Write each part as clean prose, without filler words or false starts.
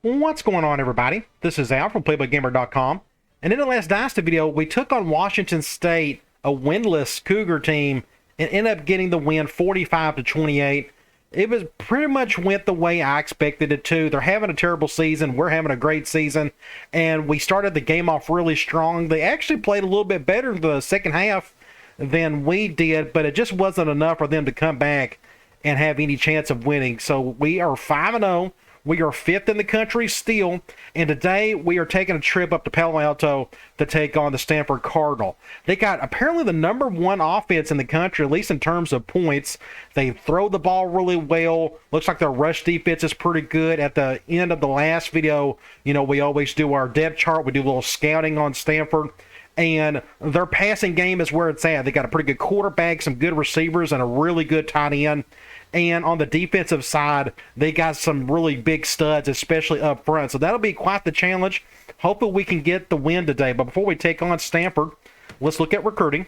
What's going on, everybody? This is Al from PlaybookGamer.com, and in the last Dynasty video, we took on Washington State, a winless Cougar team, and ended up getting the win 45-28. It was pretty much went the way I expected it to. They're having a terrible season. We're having a great season, and we started the game off really strong. They actually played a little bit better in the second half than we did, but it just wasn't enough for them to come back and have any chance of winning. So we are 5-0. We are 5th in the country still, and today we are taking a trip up to Palo Alto to take on the Stanford Cardinal. They got apparently the #1 offense in the country, at least in terms of points. They throw the ball really well. Looks like their rush defense is pretty good. At the end of the last video, you know, we always do our depth chart. We do a little scouting on Stanford, and their passing game is where it's at. They got a pretty good quarterback, some good receivers, and a really good tight end. And on the defensive side, they got some really big studs, especially up front. So that'll be quite the challenge. Hopefully we can get the win today. But before we take on Stanford, let's look at recruiting.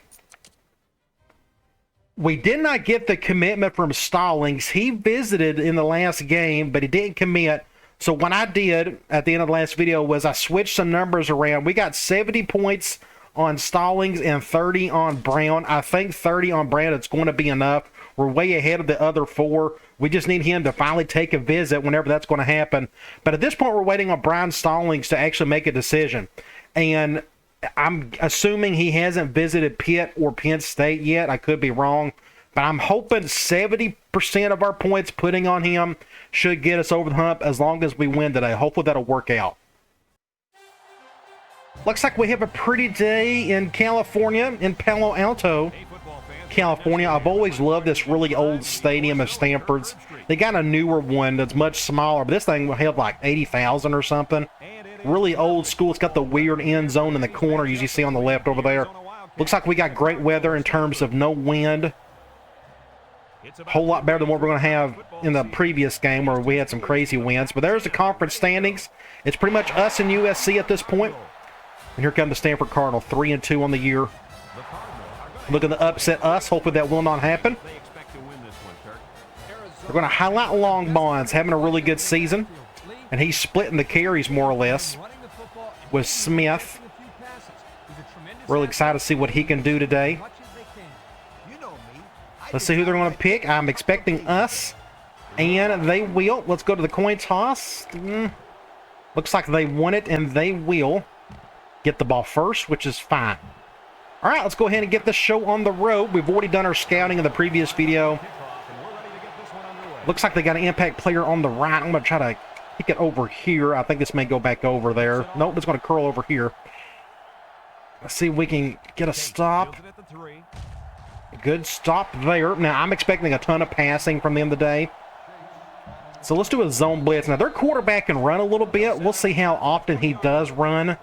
We did not get the commitment from Stallings. He visited in the last game, but he didn't commit. So what I did at the end of the last video was I switched some numbers around. We got 70 points on Stallings and 30 on Brown. I think 30 on Brown is going to be enough. We're way ahead of the other 4. We just need him to finally take a visit whenever that's going to happen. But at this point, we're waiting on Brian Stallings to actually make a decision. And I'm assuming he hasn't visited Pitt or Penn State yet. I could be wrong. But I'm hoping 70% of our points putting on him should get us over the hump as long as we win today. Hopefully that'll work out. Looks like we have a pretty day in California, in Palo Alto, California. I've always loved this really old stadium of Stanford's. They got a newer one that's much smaller, but this thing held like 80,000 or something. Really old school. It's got the weird end zone in the corner you see on the left over there. Looks like we got great weather in terms of no wind. A whole lot better than what we're going to have in the previous game where we had some crazy winds. But there's the conference standings. It's pretty much us and USC at this point. And here come the Stanford Cardinal, 3-2 on the year. Looking to upset us. Hopefully that will not happen. We're going to highlight Long Bonds having a really good season. And he's splitting the carries more or less with Smith. Really excited to see what he can do today. Let's see who they're going to pick. I'm expecting us. And they will. Let's go to the coin toss. Looks like they want it, and they will get the ball first, which is fine. All right, let's go ahead and get this show on the road. We've already done our scouting in the previous video. Looks like they got an impact player on the right. I'm going to try to kick it over here. I think this may go back over there. Nope, it's going to curl over here. Let's see if we can get a stop. Good stop there. Now, I'm expecting a ton of passing from them today. So let's do a zone blitz. Now, their quarterback can run a little bit. We'll see how often he does run.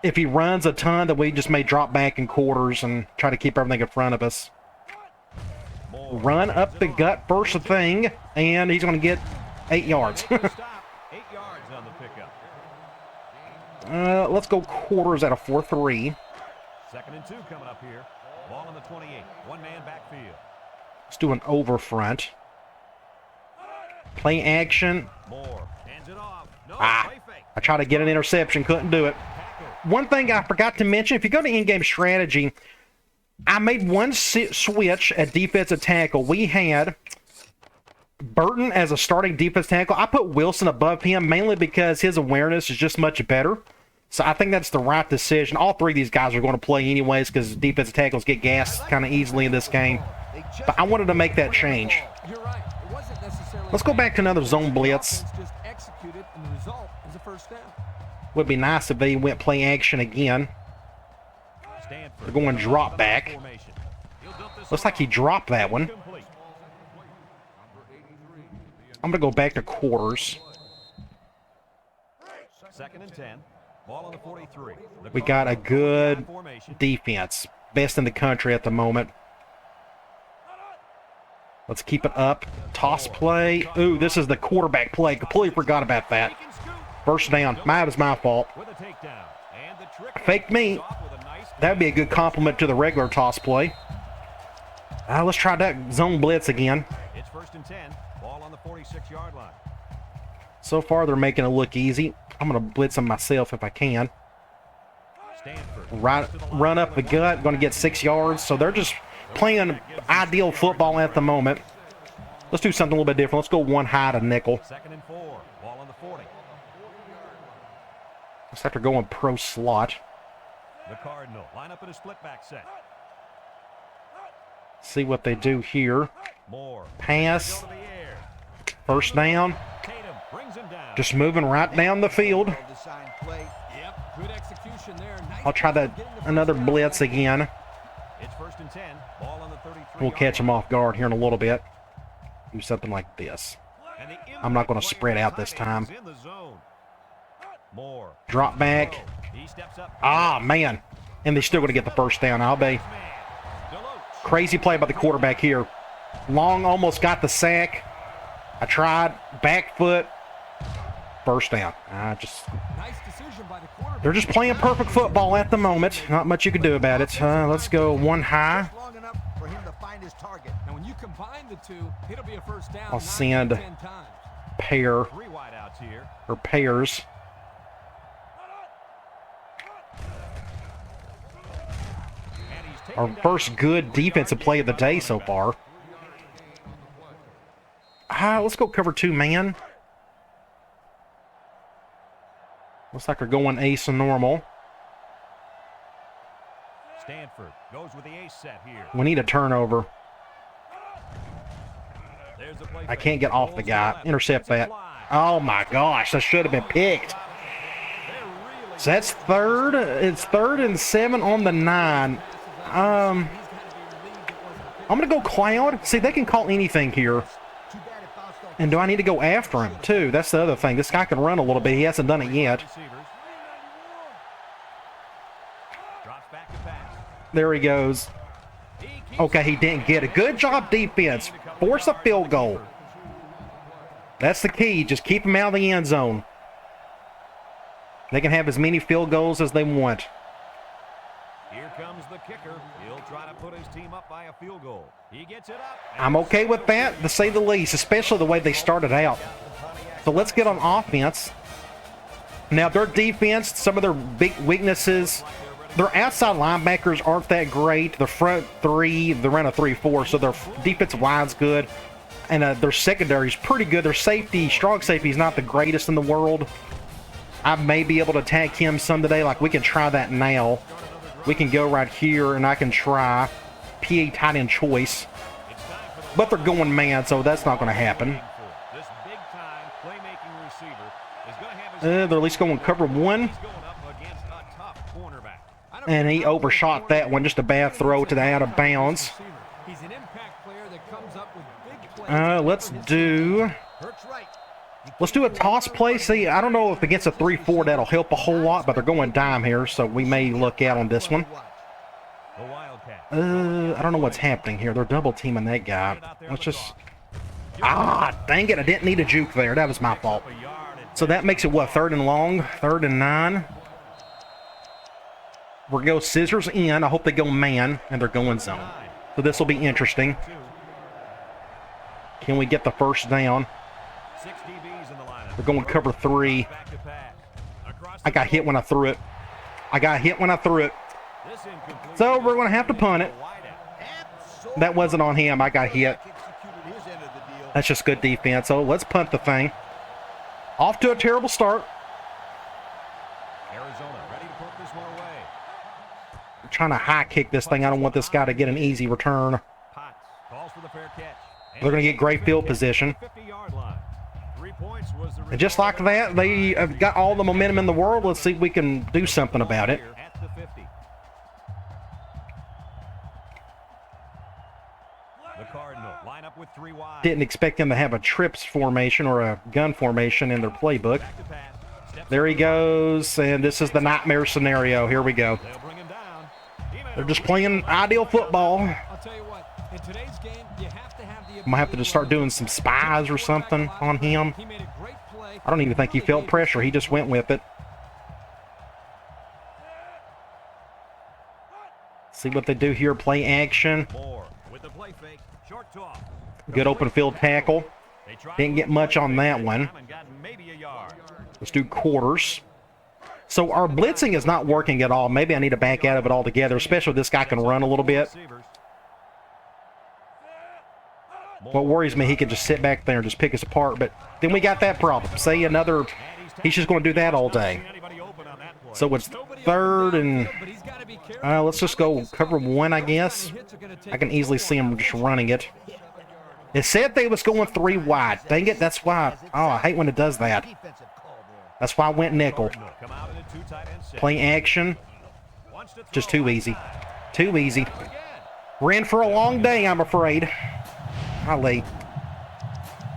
If he runs a ton, then we just may drop back in quarters and try to keep everything in front of us. Run up the gut first thing, and he's going to get 8 yards. Let's go quarters at a 4-3. 2nd and 2 coming up here. Ball on the 28. One man backfield. Let's do an over front. Play action. Hands it off. No, I tried to get an interception, couldn't do it. One thing I forgot to mention, if you go to in-game strategy, I made one switch at defensive tackle. We had Burton as a starting defensive tackle. I put Wilson above him mainly because his awareness is just much better. So I think that's the right decision. All 3 of these guys are going to play anyways because defensive tackles get gassed kind of easily in this game. But I wanted to make that change. Let's go back to another zone blitz. Would be nice if they went play action again. They're going drop back. Looks like he dropped that one. I'm going to go back to quarters. 2nd and 10. Ball on the 43. We got a good defense. Best in the country at the moment. Let's keep it up. Toss play. Ooh, this is the quarterback play. Completely forgot about that. First down. That was my fault. Faked me. That would be a good compliment to the regular toss play. Let's try that zone blitz again. It's 1st and 10. Ball on the the 46-yard line. So far, they're making it look easy. I'm going to blitz them myself if I can. Stanford. Run up the gut, going to get 6 yards. So they're just playing ideal football at the moment. Let's do something a little bit different. Let's go one high to nickel. 2nd and 4. Ball on the 40. Let's have to go on pro slot. The Cardinal line up in a split back set. See what they do here. Moore. Pass. Go to the air. First down. Tatum brings him down. Just moving right down the field. Yep, good execution there. Nice. I'll try another blitz again. It's 1st and 10. Ball on the 33. We'll catch them off guard here in a little bit. Do something like this. I'm not going to spread out this time. Moore. Drop back. He steps up. Ah, man. And they're still going to get the first down. I'll be. Crazy play by the quarterback here. Long almost got the sack. I tried. Back foot. First down. Nice decision by the quarterback. They're just playing perfect football at the moment. Not much you can do about it. Let's go one high. Long enough for him to find his target. Now when you combine the two, it'll be a first down. I'll send 10 times. pair 3 wideouts here. or pairs. Our first good defensive play of the day so far. Let's go cover 2 man. Looks like they're going ace and normal. Stanford goes with the ace set here. We need a turnover. There's the play I fake. can't get off the Rolls guy. left. Intercept that. Oh my gosh, that should have been picked. So that's third. It's 3rd and 7 on the 9. I'm going to go Cloud. See, they can call anything here. And do I need to go after him, too? That's the other thing. This guy can run a little bit. He hasn't done it yet. Drops back to pass. There he goes. Okay, he didn't get it. Good job, defense. Force a field goal. That's the key. Just keep him out of the end zone. They can have as many field goals as they want. Here comes the kicker. He'll try to put his team up by a field goal. He gets it up. I'm okay with that, to say the least, especially the way they started out. So let's get on offense. Now, their defense, some of their big weaknesses, their outside linebackers aren't that great. The front 3, they ran a 3-4, so their defensive line's good. And their secondary is pretty good. Their safety, strong safety, is not the greatest in the world. I may be able to attack him some today. Like, we can try that now. We can go right here, and I can try PA tight end choice. But they're going man, so that's not going to happen. This big-time playmaking receiver is going to have his They're at least going cover 1. He's going up against a tough cornerback. And he overshot that one. Just a bad throw to the out of bounds. He's an impact player that comes up with big plays. Let's do a toss play. See, I don't know if against a 3-4 that'll help a whole lot, but they're going dime here, so we may look out on this one. The Wildcats. I don't know what's happening here. They're double teaming that guy. Let's just... dang it. I didn't need a juke there. That was my fault. So that makes it, what, 3rd and long? 3rd and 9? We'll go scissors in. I hope they go man, and they're going zone. So this will be interesting. Can we get the first down? 6 DBs in the lineup. They're going cover 3. Back to pass. Across I got hit when I threw it. this incomplete. So we're going to have to punt it. Wideout. That wasn't on him. I got hit. That's just good defense. So let's punt the thing. Off to a terrible start. Arizona ready to put this one away. I'm trying to high kick this thing. I don't want this guy to get an easy return. Potts calls for the fair catch. They're going to get great field position. 50-yard line. 3 points was the And just like that, they have got all the momentum in the world. Let's see if we can do something about it. At the 50. The Cardinal line up with 3 wide. Didn't expect them to have a trips formation or a gun formation in their playbook. Back to pass. Steps There he goes, and this is the nightmare scenario. Here we go. They'll bring him down. They're just playing ideal football. I'll tell you what, in today's game, you have to have the I might have to just start doing some spies or something on him. He made a great play. I don't even think he felt pressure. He just went with it. See what they do here. Play action. Moore with the play fake. Short toss. Good open field tackle. Didn't get much on that one. Let's do quarters. So our blitzing is not working at all. Maybe I need to back out of it altogether, especially if this guy can run a little bit. What worries me, he can just sit back there and just pick us apart. But then we got that problem. Say another, he's just going to do that all day. So it's third and let's just go cover one, I guess. I can easily see him just running it. It said they was going 3 wide. Dang it, that's why. Oh, I hate when it does that. That's why I went nickel. Play action. Just too easy. Too easy. We're in for a long day, I'm afraid. Golly.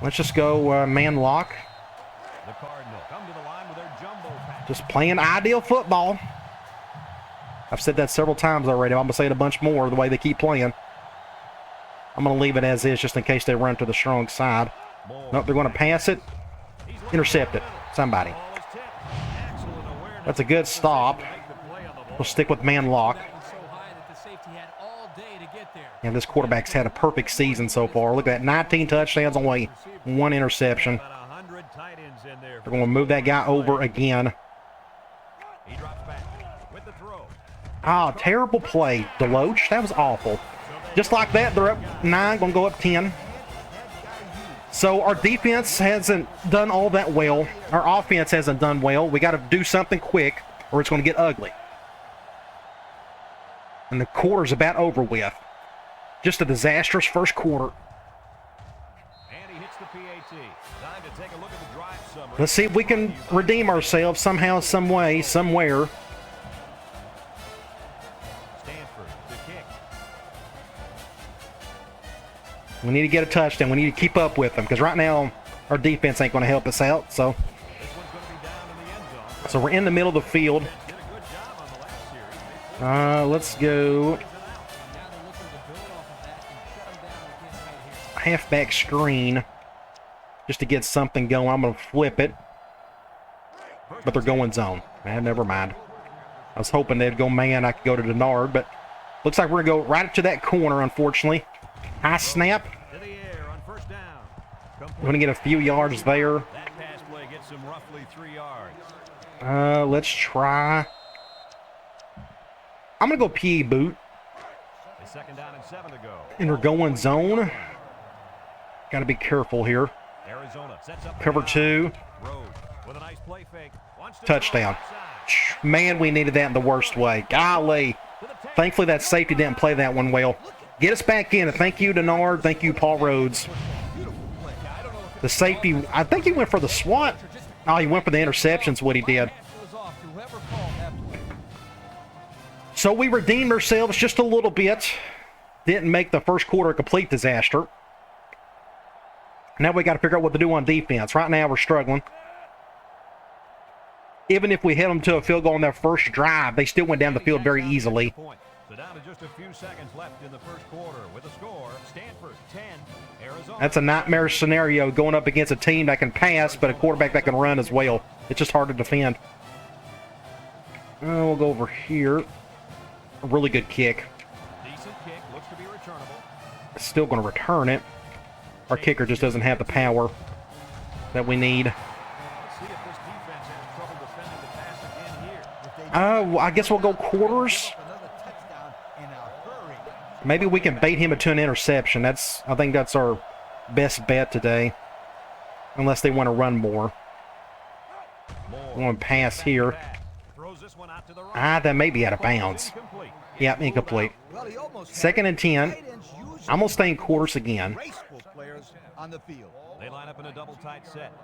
Let's just go man lock. Just playing ideal football. I've said that several times already. I'm going to say it a bunch more the way they keep playing. I'm going to leave it as is just in case they run to the strong side. Nope, they're going to pass it. Intercept it. Somebody. That's a good stop. We'll stick with man lock. And this quarterback's had a perfect season so far. Look at that, 19 touchdowns, only 1 interception. They're going to move that guy over again. Ah, terrible play, Deloach. That was awful. Just like that, they're up 9, going to go up 10. So our defense hasn't done all that well. Our offense hasn't done well. We got to do something quick or it's going to get ugly. And the quarter's about over with. Just a disastrous first quarter. Let's see if we can redeem ourselves somehow, some way, somewhere. We need to get a touchdown. We need to keep up with them because right now our defense ain't going to help us out. So we're in the middle of the field. Let's go halfback screen just to get something going. I'm going to flip it, but they're going zone. Never mind. I was hoping they'd go man. I could go to Denard, but looks like we're going to go right up to that corner, unfortunately. High snap. We're going to get a few yards there. Let's try. I'm going to go PE boot. And we're going zone. Got to be careful here. Cover 2. Touchdown. Man, we needed that in the worst way. Golly. Thankfully, that safety didn't play that one well. Get us back in. Thank you, Denard. Thank you, Paul Rhodes. The safety, I think he went for the SWAT. Oh, he went for the interceptions, what he did. So we redeemed ourselves just a little bit. Didn't make the first quarter a complete disaster. Now we got to figure out what to do on defense. Right now we're struggling. Even if we hit them to a field goal on their first drive, they still went down the field very easily. So down to just a few seconds left in the first quarter with a score, Stanford 10, Arizona. That's a nightmare scenario going up against a team that can pass, but a quarterback that can run as well. It's just hard to defend. We'll go over here. A really good kick. Decent kick, looks to be returnable. Still going to return it. Our kicker just doesn't have the power that we need. Let's see if this defense has trouble defending the pass again here. I guess we'll go quarters. Maybe we can bait him into an interception. I think that's our best bet today. Unless they want to run more. We're going to pass here. That may be out of bounds. Yeah, incomplete. 2nd and 10. I'm going to stay in quarters again. They line up in a double tight set.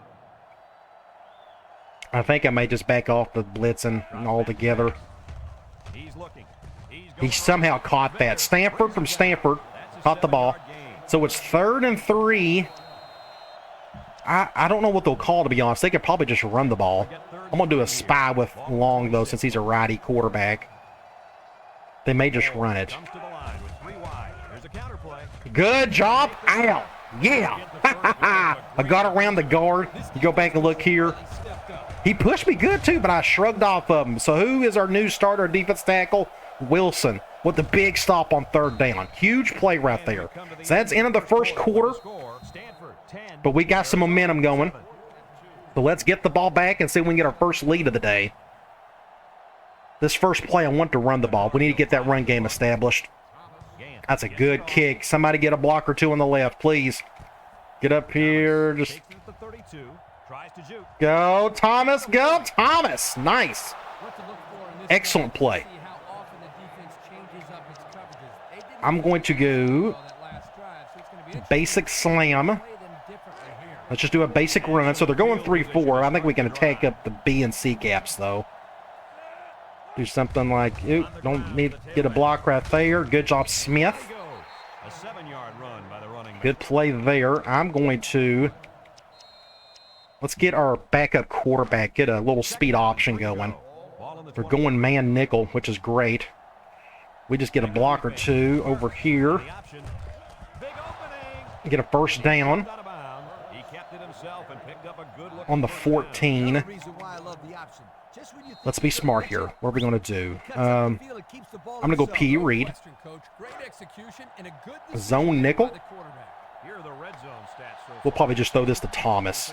I think I may just back off the blitzing altogether. He's looking. He somehow caught that. Stanford from Stanford caught the ball. So it's 3rd and 3. I don't know what they'll call, to be honest. They could probably just run the ball. I'm going to do a spy with Long, though, since he's a righty quarterback. They may just run it. Good job. Ow. Yeah. I got around the guard. You go back and look here. He pushed me good, too, but I shrugged off of him. So who is our new starter defense tackle? Wilson with the big stop on 3rd down. Huge play right there. So that's end of the first quarter. But we got some momentum going. So let's get the ball back and see if we can get our first lead of the day. This first play, I want to run the ball. We need to get that run game established. That's a good kick. Somebody get a block or two on the left, please. Get up here. Just go, Thomas. Go, Thomas. Nice. Excellent play. I'm going to go basic slam. Let's just do a basic run. So they're going 3-4. I think we can attack up the B and C gaps, though. Do something like, oop, don't need to get a block right there. Good job, Smith. Good play there. I'm going to, let's get our backup quarterback, get a little speed option going. They're going man nickel, which is great. We just get a block or two over here. Get a first down on the 14. Let's be smart here. What are we going to do? I'm going to go P. Reed. Zone nickel. We'll probably just throw this to Thomas.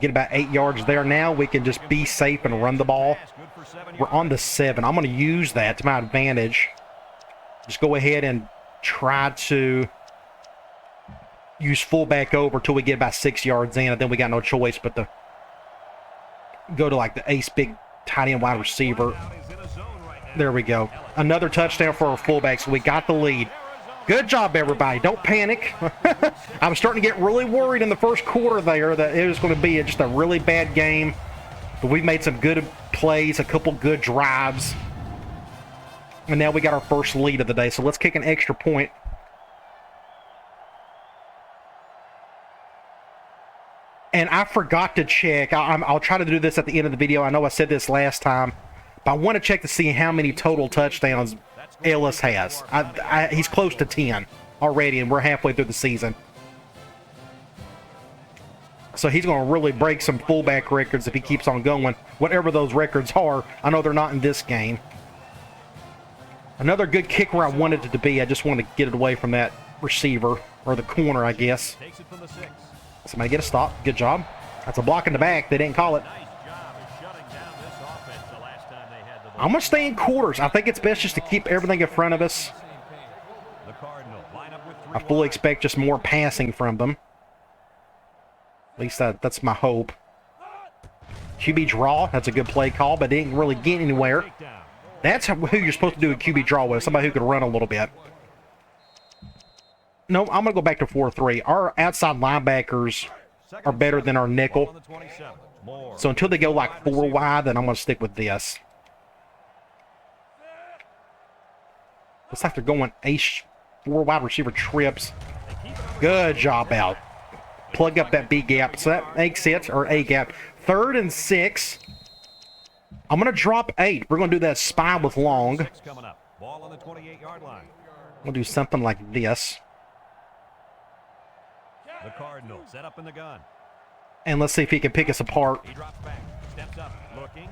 Get about 8 yards there now. We can just be safe and run the ball. We're on the 7. I'm going to use that to my advantage. Just go ahead and try to use fullback over till we get about 6 yards in, and then we got no choice but to go to like the ace big tight end wide receiver. There we go. Another touchdown for our fullback, so we got the lead. Good job, everybody. Don't panic. I was starting to get really worried in the first quarter there that it was going to be just a really bad game. But we've made some good plays, a couple good drives. And now we got our first lead of the day. So let's kick an extra point. And I forgot to check. I'll try to do this at the end of the video. I know I said this last time. But I want to check to see how many total touchdowns Ellis has. He's close to 10 already, and we're halfway through the season. So he's going to really break some fullback records if he keeps on going. Whatever those records are, I know they're not in this game. Another good kick where I wanted it to be. I just wanted to get it away from that receiver, or the corner, I guess. Somebody get a stop. Good job. That's a block in the back. They didn't call it. I'm going to stay in quarters. I think it's best just to keep everything in front of us. I fully expect just more passing from them. At least that's my hope. QB draw. That's a good play call, but didn't really get anywhere. That's who you're supposed to do a QB draw with. Somebody who could run a little bit. No, I'm going to go back to 4-3. Our outside linebackers are better than our nickel. So until they go like 4 wide, then I'm going to stick with this. Looks like they're going ace 4 wide receiver trips. Good job out. Plug up that B gap. So that makes it, or A gap. 3rd and 6. I'm going to drop 8. We're going to do that spy with long. We'll do something like this. The Cardinal set up in the gun. And let's see if he can pick us apart. He drops back, steps up, looking.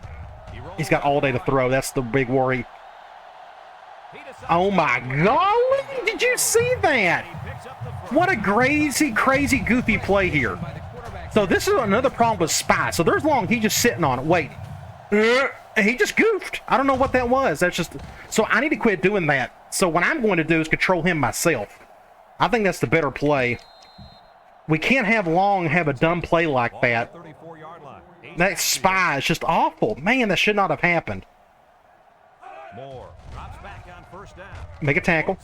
He's got all day to throw. That's the big worry. Oh my golly! Did you see that? What a crazy, crazy, goofy play here. So this is another problem with Spy. So there's long. He's just sitting on it. Wait. He just goofed. I don't know what that was. That's just. So I need to quit doing that. So what I'm going to do is control him myself. I think that's the better play. We can't have Long have a dumb play like that. That Spy is just awful. Man, that should not have happened. Make a tackle.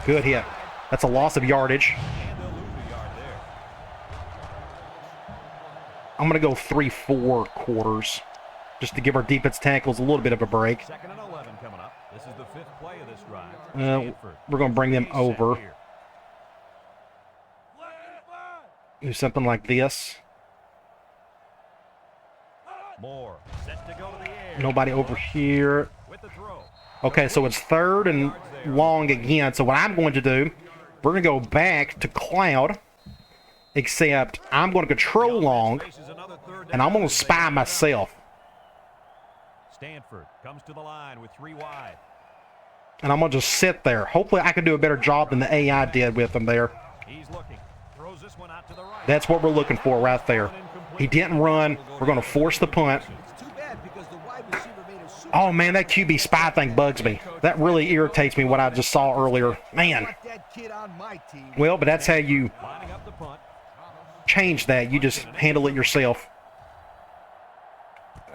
Good hit. That's a loss of yardage. I'm going to go 3-4 quarters just to give our defense tackles a little bit of a break. 2nd and 11 coming up. This is the 5th play of this drive. We're going to bring them over. Do something like this. Nobody over here. Okay, so it's 3rd and long again. So what I'm going to do, we're going to go back to Cloud, except I'm going to control Long, and I'm going to spy myself. Stanford comes to the line with 3 wide. And I'm going to just sit there. Hopefully I can do a better job than the AI did with him there. He's looking. Throws this one out to the right. That's what we're looking for right there. He didn't run. We're going to force the punt. It's too bad because the wide receiver made a super Oh, man, that QB spy thing bugs me. That really irritates me, what I just saw earlier. Man. want that kid on my team. Well, but that's how you Lining up the punt. change that. You just handle it yourself.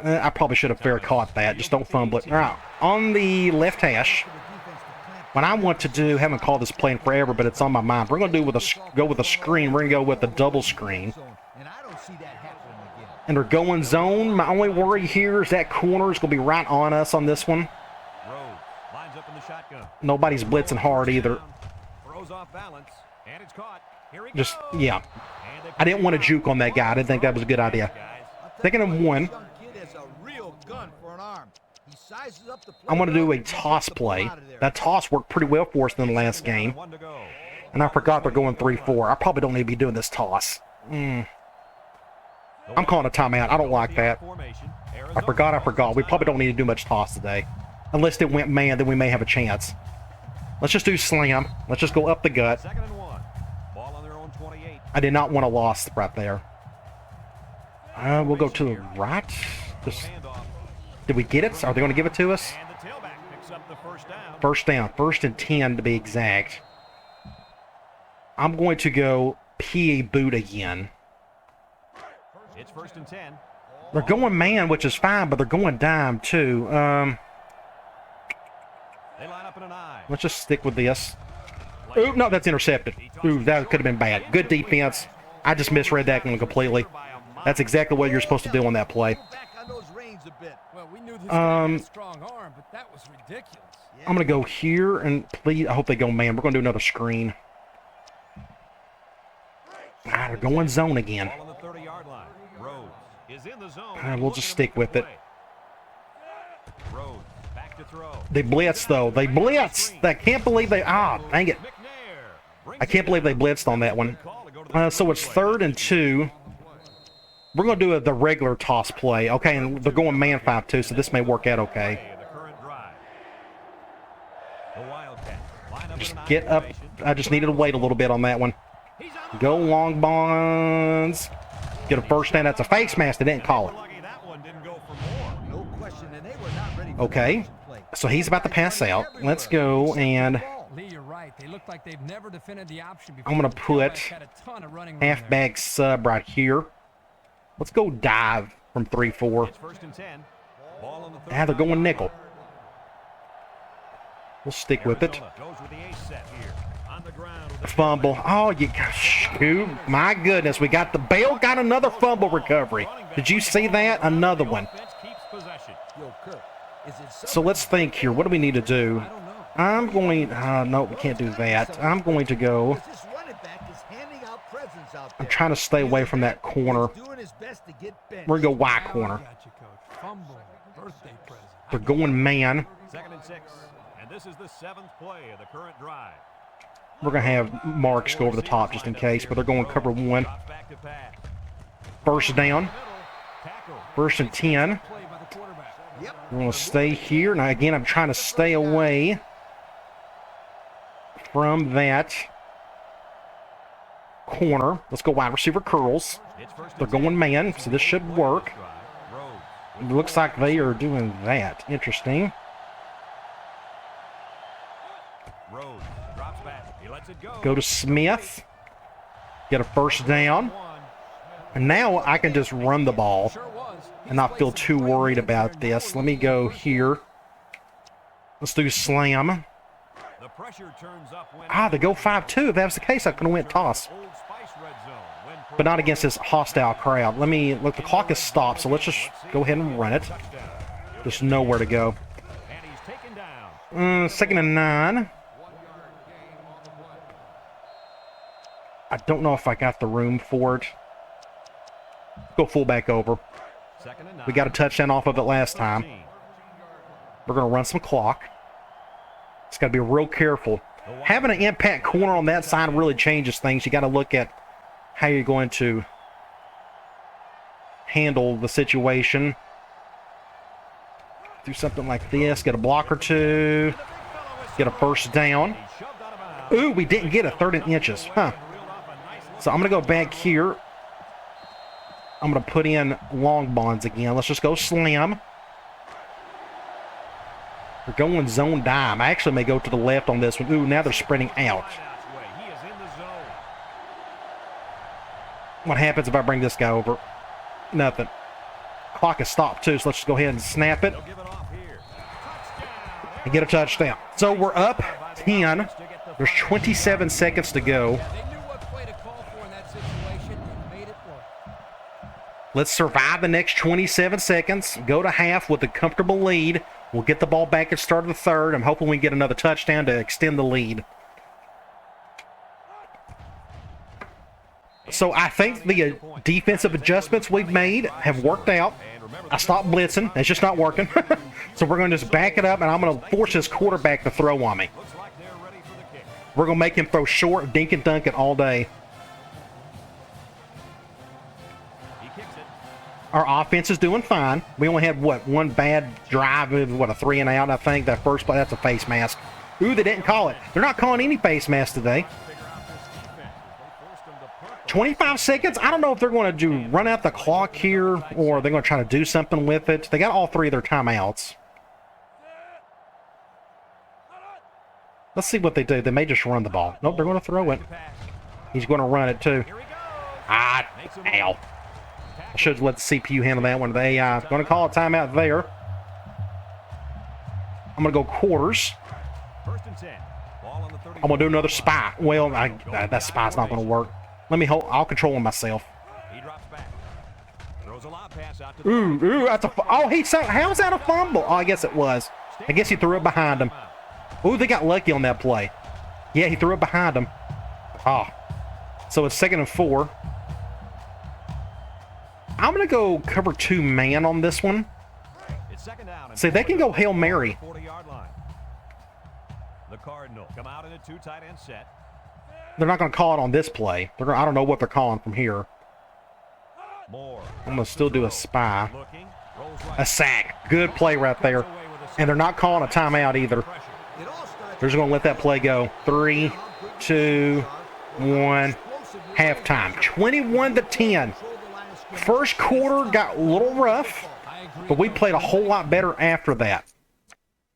I probably should have fair caught that. Just don't fumble it. All right. On the left hash, what I want to do, haven't called this play in forever, but it's on my mind. We're going to go with a screen. We're going to go with a double screen. And I don't see that happening again. And they're going zone. My only worry here is that corner is going to be right on us on this one. Rhodes lines up in the shotgun. Nobody's blitzing hard either. Throws off balance, and it's caught. Here he Just, goes. yeah. And they I didn't want to juke on that guy. I didn't think that was a good idea. guys. Second and 1. This young kid has a real gun for an arm. He sizes up the play I'm going to do a and toss gets the ball play. out of there. That toss worked pretty well for us in the last game. One to go. And I forgot they're going 3-4. I probably don't need to be doing this toss. I'm calling a timeout. I don't like that. I forgot. We probably don't need to do much toss today. Unless it went man, then we may have a chance. Let's just do slam. Let's just go up the gut. Second and 1. Ball on their own 28. I did not want a loss right there. We'll go to the right. Just, Handoff. did we get it? Are they going to give it to us? And the tailback picks up the first down. First down. 1st and 10 to be exact. I'm going to go PA boot again. It's 1st and 10. They're going man, which is fine, but they're going dime too. They line up in an eye. Let's just stick with this. Ooh, no, that's intercepted. Ooh, that could have been bad. Good defense. I just misread that one completely. That's exactly what you're supposed to do on that play. Back on those reins a bit. Well, we knew this guy had a strong arm, but that was ridiculous. I'm going to go here, and please, I hope they go man. We're going to do another screen. Ah, they're going zone again. Ball on the 30-yard line. Rhodes is in the zone. We'll just stick with it. Rhodes back to throw. They blitz, though. They blitz. I can't believe they... Ah, dang it. I can't believe they blitzed on that one. So it's 3rd and 2. We're going to do the regular toss play. Okay, and they're going man 5-2, so this may work out okay. The current drive. The Wildcats line up Just in an get up. formation. I just needed to wait a little bit on that one. He's on the Go long bonds. Get a first down. That's a face mask. They didn't call it. lucky that one didn't go for more. No question, and they were not ready for Okay. the play. So he's about to pass out. Let's go, and Lee, you're right. They look like they've never defended the option before. I'm going to The tailback put had a ton of running room there. halfback sub right here. Let's go dive from 3-4. It's 1st and 10. Ball on the Ah, they're going nickel. We'll stick with it. Arizona goes with the ace set here. On the ground with the Fumble. Oh, you shoot. My goodness, we got the Bale got another fumble recovery. Did you see that? Another one. offense keeps possession. Yo, Kirk, is it So let's think here. What do we need to do? I don't know. I'm going... no, we can't do that. I'm going to go... Because this running back is handing out presents out I'm there. trying to stay away from that corner. He's doing his best to get benched. We're going to go Y corner. Got you, coach. Fumble. Birthday present. They're going man. 2nd and 6. And this is the 7th play of the current drive. We're going to have Marks go over the top just in case, but they're going cover 1. Drops back to pass. First down. Tackle. 1st and 10. Play by the quarterback. Yep. We're going to stay here. Now, again, I'm trying to stay away from that corner. Let's go wide receiver curls. It's 1st They're and going man, so this should work. drive. Rhodes. It looks like they are doing that. Interesting. Rhodes drops back. He lets it go. Go to Smith. Get a first down. And now I can just run the ball Sure was. and not feel too worried about this. Let me go here. Let's do slam. The pressure turns up when Ah, they go 5-2. If that was the case, I could have went toss. Old Spice red zone when But not against this hostile crowd. Look, the clock is stopped, so let's just go ahead and run it. touchdown. There's nowhere to go. And he's taken down. 2nd and 9. I don't know if I got the room for it. Go fullback over. 2nd and 9. We got a touchdown off of it last time. 13. We're going to run some clock. It's got to be real careful. Having an impact corner on that side really changes things. You got to look at how you're going to handle the situation. Do something like this. Get a block or two. Get a first down. Ooh, we didn't get a 3rd and inches. Huh. So I'm going to go back here. I'm going to put in long bonds again. Let's just go slam. We're going zone dime. I actually may go to the left on this one. Ooh, now they're spreading out. What happens if I bring this guy over? Nothing. Clock is stopped too, so let's just go ahead and snap it. And get a touchdown. So we're up 10. There's 27 seconds to go. Let's survive the next 27 seconds. Go to half with a comfortable lead. We'll get the ball back at the start of the 3rd. I'm hoping we get another touchdown to extend the lead. So I think the defensive adjustments we've made have worked out. I stopped blitzing. It's just not working. So we're going to just back it up, and I'm going to force this quarterback to throw on me. We're going to make him throw short, dink and dunk it all day. Our offense is doing fine. We only had, what, one bad drive, what, a 3 and out, I think. That first play, that's a face mask. Ooh, they didn't call it. They're not calling any face masks today. 25 seconds. I don't know if they're going to run out the clock here or they're going to try to do something with it. They got all 3 of their timeouts. Let's see what they do. They may just run the ball. Nope, they're going to throw it. He's going to run it too. Ah, ow. I should let the CPU handle that one. The AI going to call a timeout there. I'm going to go quarters. I'm going to do another spy. Well, that spy's not going to work. Let me hold. I'll control him myself. Ooh, that's a. Oh, how's that a fumble? Oh, I guess it was. I guess he threw it behind him. Ooh, they got lucky on that play. Yeah, he threw it behind him. Oh. So it's 2nd and 4. I'm going to go cover 2 man on this one. See, they can go Hail Mary. The Cardinal come out in a 2 tight end set. They're not going to call it on this play. I don't know what they're calling from here. I'm going to still do a spy. A sack. Good play right there. And they're not calling a timeout either. They're just going to let that play go. 3, 2, 1. Halftime. 21-10. First quarter got a little rough, but we played a whole lot better after that.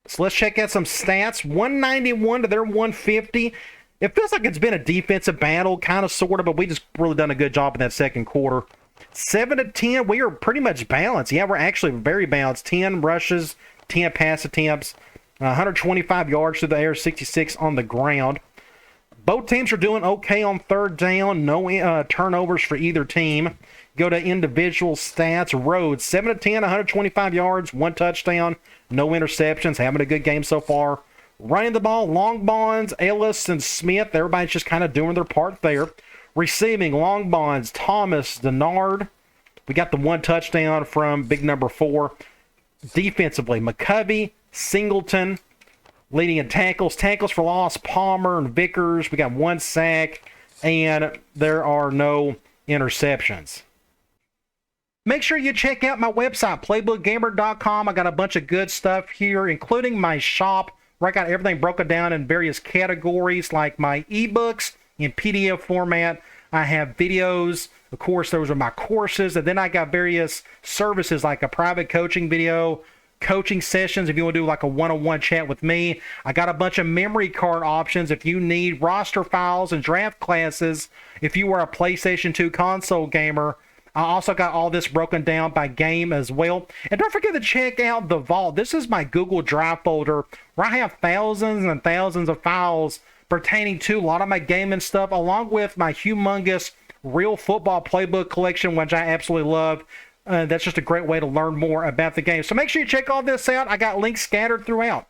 So let's check out some stats. 191 to their 150. It feels like it's been a defensive battle, kind of, sort of, but we just really done a good job in that second quarter. 7-10, we are pretty much balanced. Yeah, we're actually very balanced. 10 rushes, 10 pass attempts, 125 yards through the air, 66 on the ground. Both teams are doing okay on 3rd down. No turnovers for either team. Go to individual stats. Rhodes, 7-10, 125 yards, 1 touchdown, no interceptions. Having a good game so far. Running the ball, long bonds, Ellis and Smith. Everybody's just kind of doing their part there. Receiving, long bonds, Thomas, Denard. We got the 1 touchdown from big number 4. Defensively, McCovey, Singleton. Leading in tackles for loss, Palmer and Vickers. We got 1 sack, and there are no interceptions. Make sure you check out my website, playbookgamer.com. I got a bunch of good stuff here, including my shop, where I got everything broken down in various categories, like my ebooks in PDF format. I have videos. Of course, those are my courses. And then I got various services like a private coaching video, coaching sessions if you want to do like a one-on-one chat with me. I got a bunch of memory card options if you need roster files and draft classes if you are a PlayStation 2 console gamer. I also got all this broken down by game as well. And don't forget to check out the Vault. This is my Google Drive folder where I have thousands and thousands of files pertaining to a lot of my gaming stuff, along with my humongous Real Football Playbook collection, which I absolutely love. That's just a great way to learn more about the game. So make sure you check all this out. I got links scattered throughout.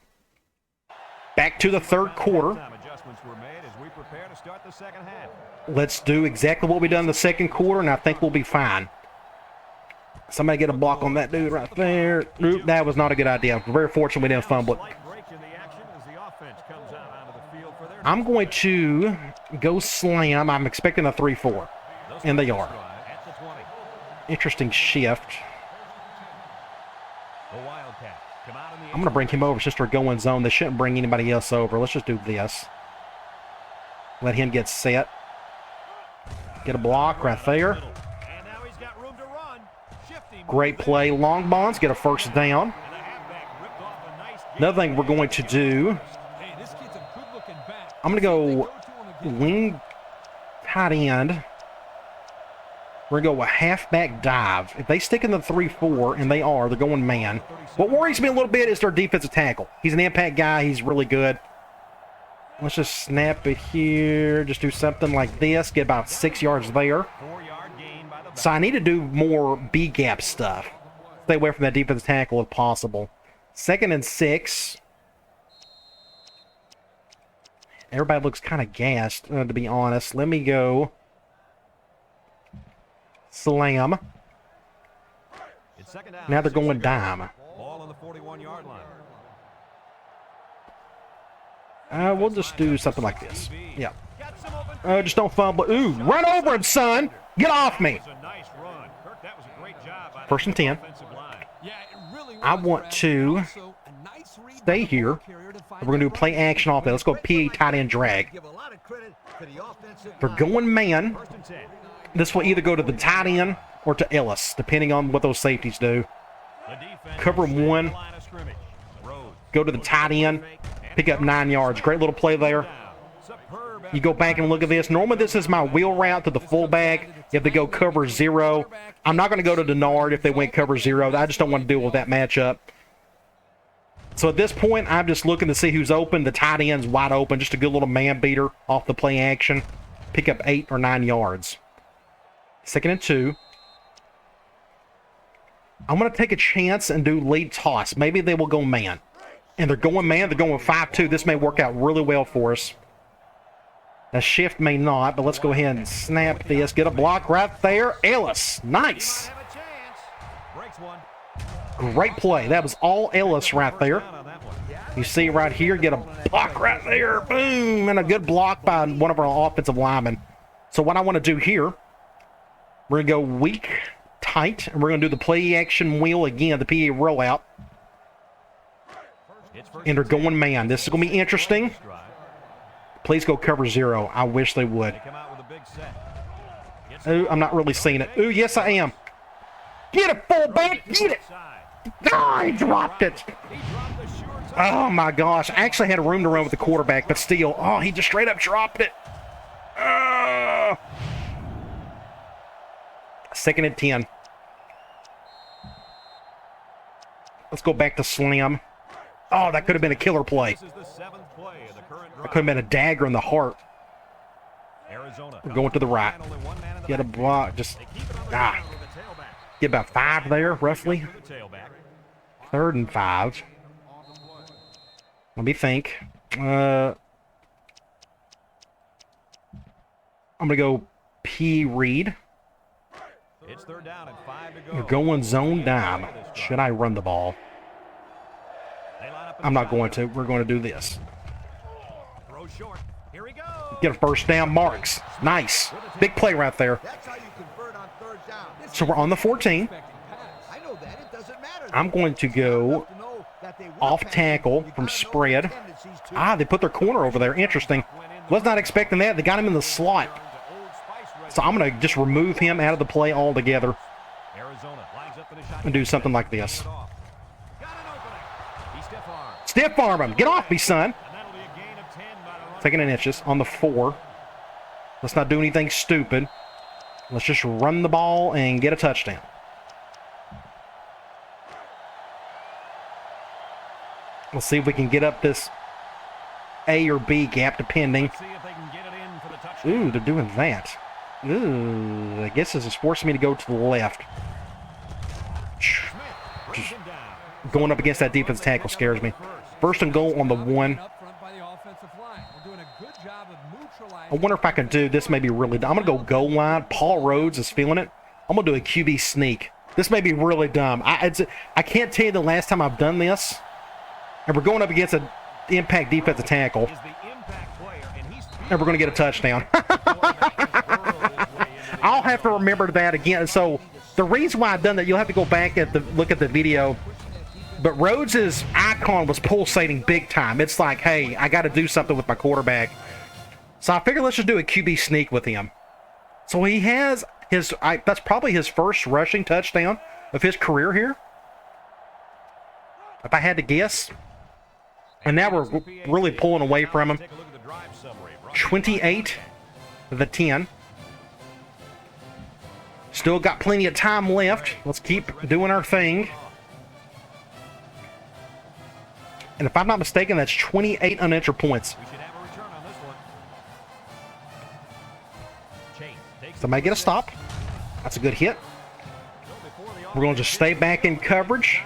Back to the 3rd quarter. Let's do exactly what we done in the 2nd quarter, and I think we'll be fine. Somebody get a block on that dude right there. Oop, that was not a good idea. We're very fortunate we didn't fumble it. I'm going to go slam. I'm expecting a 3-4, and they are. Interesting shift. The Wildcats come out in the I'm going to bring him over since they're going zone. They shouldn't bring anybody else over. Let's just do this. Let him get set. Get a block right there. And now he's got room to run. Shifty Great play. Long bonds get a first down. and the halfback ripped off a nice Another thing we're going to do, Hey, this kid's a good-looking back. I'm going to go wing tight end. We're going to go a halfback dive. If they stick in the 3-4, and they are, they're going man. What worries me a little bit is their defensive tackle. He's an impact guy. He's really good. Let's just snap it here. Just do something like this. Get about 6 yards there. 4-yard gain by the back. So I need to do more B-gap stuff. Stay away from that defensive tackle if possible. 2nd and 6. Everybody looks kind of gassed, to be honest. Let me go. Slam. It's second down. Now they're 6 going to go. dime. Ball on the 41-yard line. We'll just do something like this. Yeah. Got some open. Just don't fumble. Ooh, run over him, son. Get off me. It's a nice run. Kirk, that was a great job by First and the 10. offensive line. Yeah, it really was, I want Brad. to Also, a nice read by stay the here. ball carrier to find We're going to do that play running action off there. Let's go P tight end drag. Give a lot of credit to the offensive They're line. going man. First and 10. This will either go to the tight end or to Ellis, depending on what those safeties do. The defense Cover is set at one. the line of scrimmage. Rhodes. Go to the tight end. Pick up 9 yards. Great little play there. Superb You go back and look at this. Normally, this is my wheel route to the fullback if they go cover 0. I'm not going to go to Denard if they went cover 0. I just don't want to deal with that matchup. So at this point, I'm just looking to see who's open. The tight end's wide open. Just a good little man beater off the play action. Pick up 8 or 9 yards. 2nd and 2. I'm going to take a chance and do lead toss. Maybe they will go man. And they're going man. They're going 5-2. This may work out really well for us. A shift may not, but let's go ahead and snap this. Get a block right there. Ellis. Nice. have a chance. Breaks one. Great play. That was all Ellis right there. Down on that one. You see right here, get a block right there. Boom. And a good block by one of our offensive linemen. So what I want to do here, we're going to go weak, tight, and we're going to do the play action wheel again, the PA rollout. It's first And they're and 10. going man. This is going to be interesting. Drive. Please go cover 0. I wish they would. They come out with a big set. Gets Ooh, I'm not really seeing it. Ooh, yes, I am. Get it, fullback. Get it. side. Ah, he dropped it. He dropped the sure touch. Oh, my gosh. I actually had room to run with the quarterback, but still. Oh, he just straight up dropped it. 2nd and 10. Let's go back to slam. Oh, that could have been a killer play. This is the 7th play of the current That drive. could have been a dagger in the heart. Arizona. We're going to the right. Only one man in the Get a backfield. block. Just, They keep it on the ah. ground with the tailback. Get about 5 there, roughly. The tailback. 3rd and 5. Let me think. I'm going to go P read. It's 3rd down and 5 to go. We're going zone dime. Should I run the ball? They line up in I'm the not going shotgun. to. We're going to do this. Throw short. Here he goes. Get a first down. Marks. Nice. Big play right there. That's how you convert on 3rd down. So we're on the 14. Expecting pass. I know that. It doesn't matter. I'm going to go To know that they want off passing. tackle You from gotta know spread. their tendencies to. Ah, they put their corner over there. Interesting. Was not expecting that. They got him in the slot. So I'm going to just remove him out of the play altogether Arizona lines up in a shotgun. and do something like this. Got an opening. He stiff arm. Stiff arm him. Get off me, son. And that'll be a gain of 10 by the running Taking an inches on the 4. Let's not do anything stupid. Let's just run the ball and get a touchdown. Let's see if we can get up this A or B gap, depending. See if they can get it in for the touchdown. Ooh, they're doing that. Ooh, I guess this is forcing me to go to the left. Brings him down. Going up against that defense tackle scares me. 1st and goal on the 1. Up front by the offensive line. We're doing a good job of neutralizing. I wonder if I can do this. May be really. I'm gonna go goal line. Paul Rhodes is feeling it. I'm gonna do a QB sneak. This may be really dumb. I can't tell you the last time I've done this. And we're going up against an impact defensive tackle, Is the impact player, and he's and we're gonna get a touchdown. I'll have to remember that again. So the reason why I've done that, you'll have to go back at the look at the video. But Rhodes' icon was pulsating big time. It's like, hey, I got to do something with my quarterback. So I figured let's just do a QB sneak with him. So he has his, that's probably his first rushing touchdown of his career here, if I had to guess. And now we're really pulling away from him. 28-10. Still got plenty of time left. Let's keep doing our thing. And if I'm not mistaken, that's 28 unanswered points. Somebody get a stop. That's a good hit. We're going to just stay back in coverage.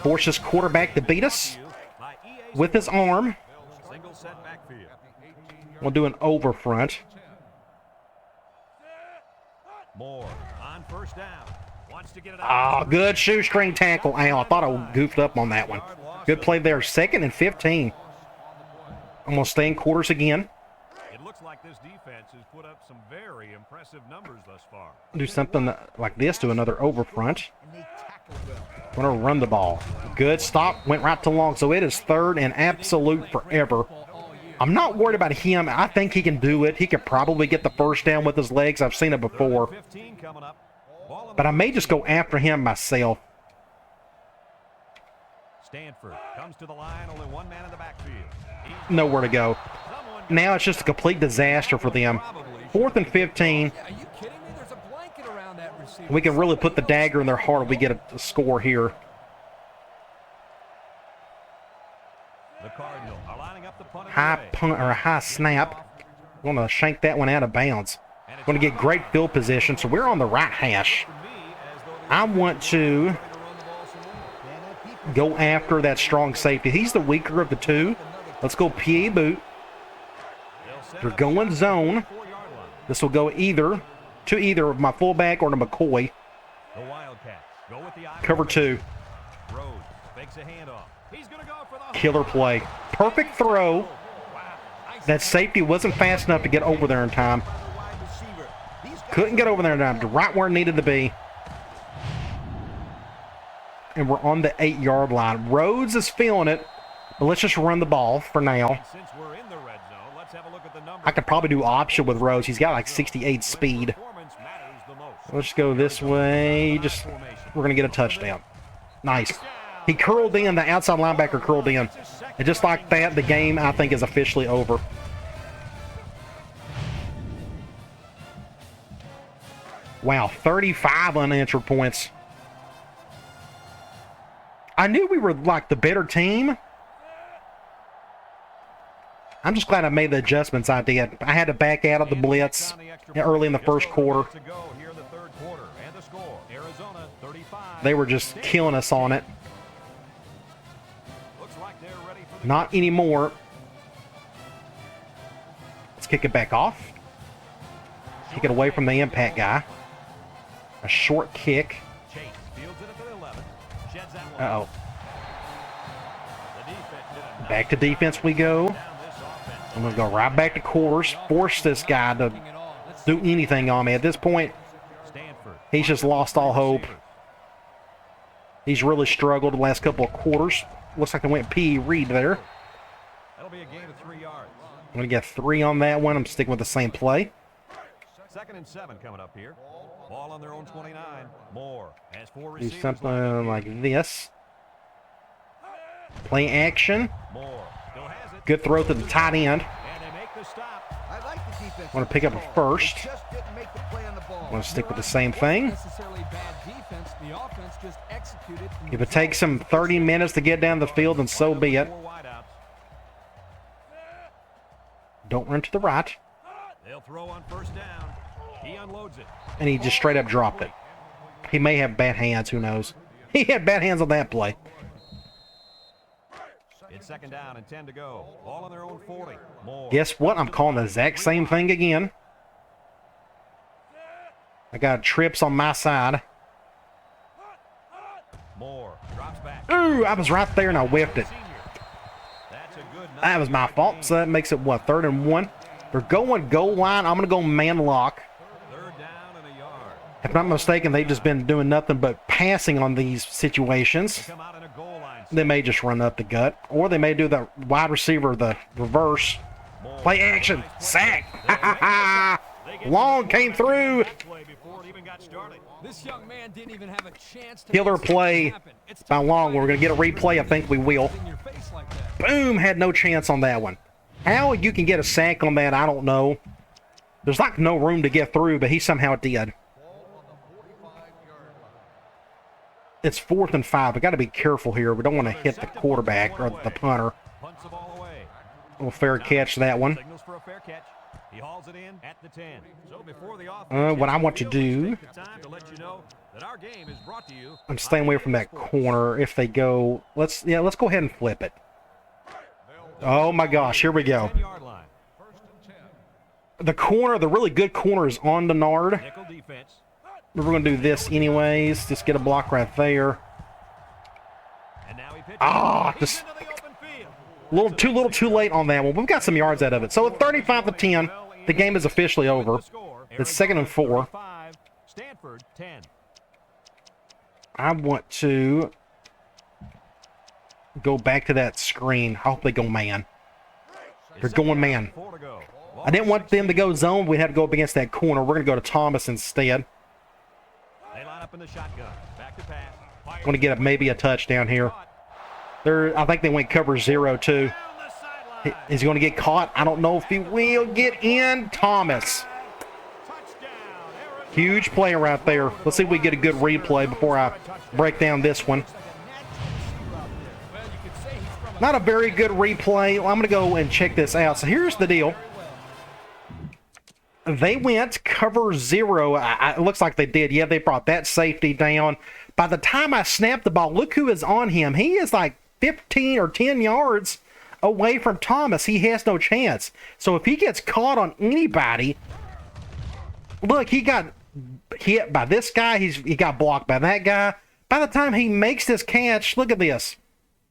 Force this quarterback to beat us with his arm. We'll do an over front. Ah, good shoestring tackle. Ow, I thought I goofed up on that one. Good play there. 2nd and 15. I'm going to stay in quarters again. It looks like this defense has put up some very impressive numbers thus far. Do something like this, do another over front. We're going to run the ball. Good stop. Went right to long. So it is 3rd and absolute forever. I'm not worried about him. I think he can do it. He could probably get the first down with his legs. I've seen it before. But I may just go after him myself. Stanford comes to the line, only one man in the backfield. Nowhere to go. Now it's just a complete disaster for them. 4th and 15. Are you kidding me? There's a blanket around that receiver. We can really put the dagger in their heart if we get a score here. The Cardinals are lining up the punt. High punt or a high snap. We're going to shank that one out of bounds. Going to get great field position, so we're on the right hash. I want to go after that strong safety. He's the weaker of the two. Let's go PA boot. They're going zone. This will go either to either of my fullback or to McCoy. The Wildcats go with the Cover 2. Rhodes fakes a handoff. He's going to go for the Killer play. Perfect throw. That safety wasn't fast enough to get over there in time. Couldn't get over there in time. Right where it needed to be. And we're on the 8-yard line. Rhodes is feeling it, but let's just run the ball for now. Since we're in the red zone, let's have a look at the numbers. I could probably do option with Rhodes. He's got like 68 speed. Let's go this way. We're going to get a touchdown. Nice. He curled in. The outside linebacker curled in. And just like that, the game, I think, is officially over. Wow, 35 unanswered points. I knew we were like the better team. I'm just glad I made the adjustments I did. I had to back out of the blitz early in the first quarter. They were just killing us on it. Not anymore. Let's kick it back off. Kick it away from the impact guy. A short kick. Uh-oh. Back to defense we go. I'm going to go right back to quarters. Force this guy to do anything on me. At this point, he's just lost all hope. He's really struggled the last couple of quarters. Looks like they went P.E. Reed there. That'll be a gain of 3 yards. I'm going to get 3 on that one. I'm sticking with the same play. 2nd and 7 coming up here. Ball on their own 29. Moore has 4 Do receivers. something like this. Play action. Moore still has it. Good throw to the tight end. And they make the stop. I like the defense. Want to pick up a first. They just didn't make the play on the ball. Want to stick with the same thing. Necessarily bad defense. The offense just executed. If it takes him 30 minutes to get down the field, then so be it. 4 wideouts. Don't run to the right. They'll throw on first down. He unloads it. And he just straight up dropped it. He may have bad hands. Who knows? He had bad hands on that play. It's 2nd down and 10 to go. All on their own 40. Moore. Guess what? I'm calling the exact same thing again. I got trips on my side. Moore drops back. Ooh, I was right there and I whiffed it. That's a good That was my fault. So that makes it, what, 3rd and 1? They're going goal line. I'm going to go man lock. 3rd down and a yard. If I'm not mistaken, they've just been doing nothing but passing on these situations. Come out in a goal line They may just run up the gut, or they may do the wide receiver, the reverse. Play action, sack. Long came through. This young man didn't even have a chance to Killer make something play happen. It's by tough Long. to We're going to get a replay. I think we will. in your face like that. Boom, had no chance on that one. How you can get a sack on that, I don't know. There's like no room to get through, but he somehow did. It's 4th and 5. We got to be careful here. We don't want to hit the quarterback or the punter. Punts the ball away. Little fair catch that one. Signals for a fair catch. He hauls it in at the 10. So before the offense What I want to do, take the time to let you know that our game is brought to you. I'm staying away from that corner. If they go, let's go ahead and flip it. Oh my gosh, here we go. 10-yard line. The corner, the really good corner is on the Nard. Nickel defense. We're going to do this anyways. Just get a block right there. And now he pitches. Ah, just Into the open field. little too late on that one. We've got some yards out of it. So at 35-10, the game is officially over. It's 2nd and 4. Stanford 10. I want to go back to that screen. I hope they go man. They're going man. 4 to go. I didn't want them to go zone. We had to go up against that corner. We're going to go to Thomas instead. They line up in the shotgun. Back to pass. Going to get maybe a touchdown here. I think they went cover 0 too. Is he going to get caught? I don't know if he will get in. Thomas. Huge play right there. Let's see if we get a good replay before I break down this one. Not a very good replay. Well, I'm going to go and check this out. So here's the deal. They went cover 0. It looks like they did. Yeah, they brought that safety down. By the time I snapped the ball, look who is on him. He is like 15 or 10 yards away from Thomas. He has no chance. So if he gets caught on anybody, look, he got hit by this guy. He got blocked by that guy. By the time he makes this catch, look at this.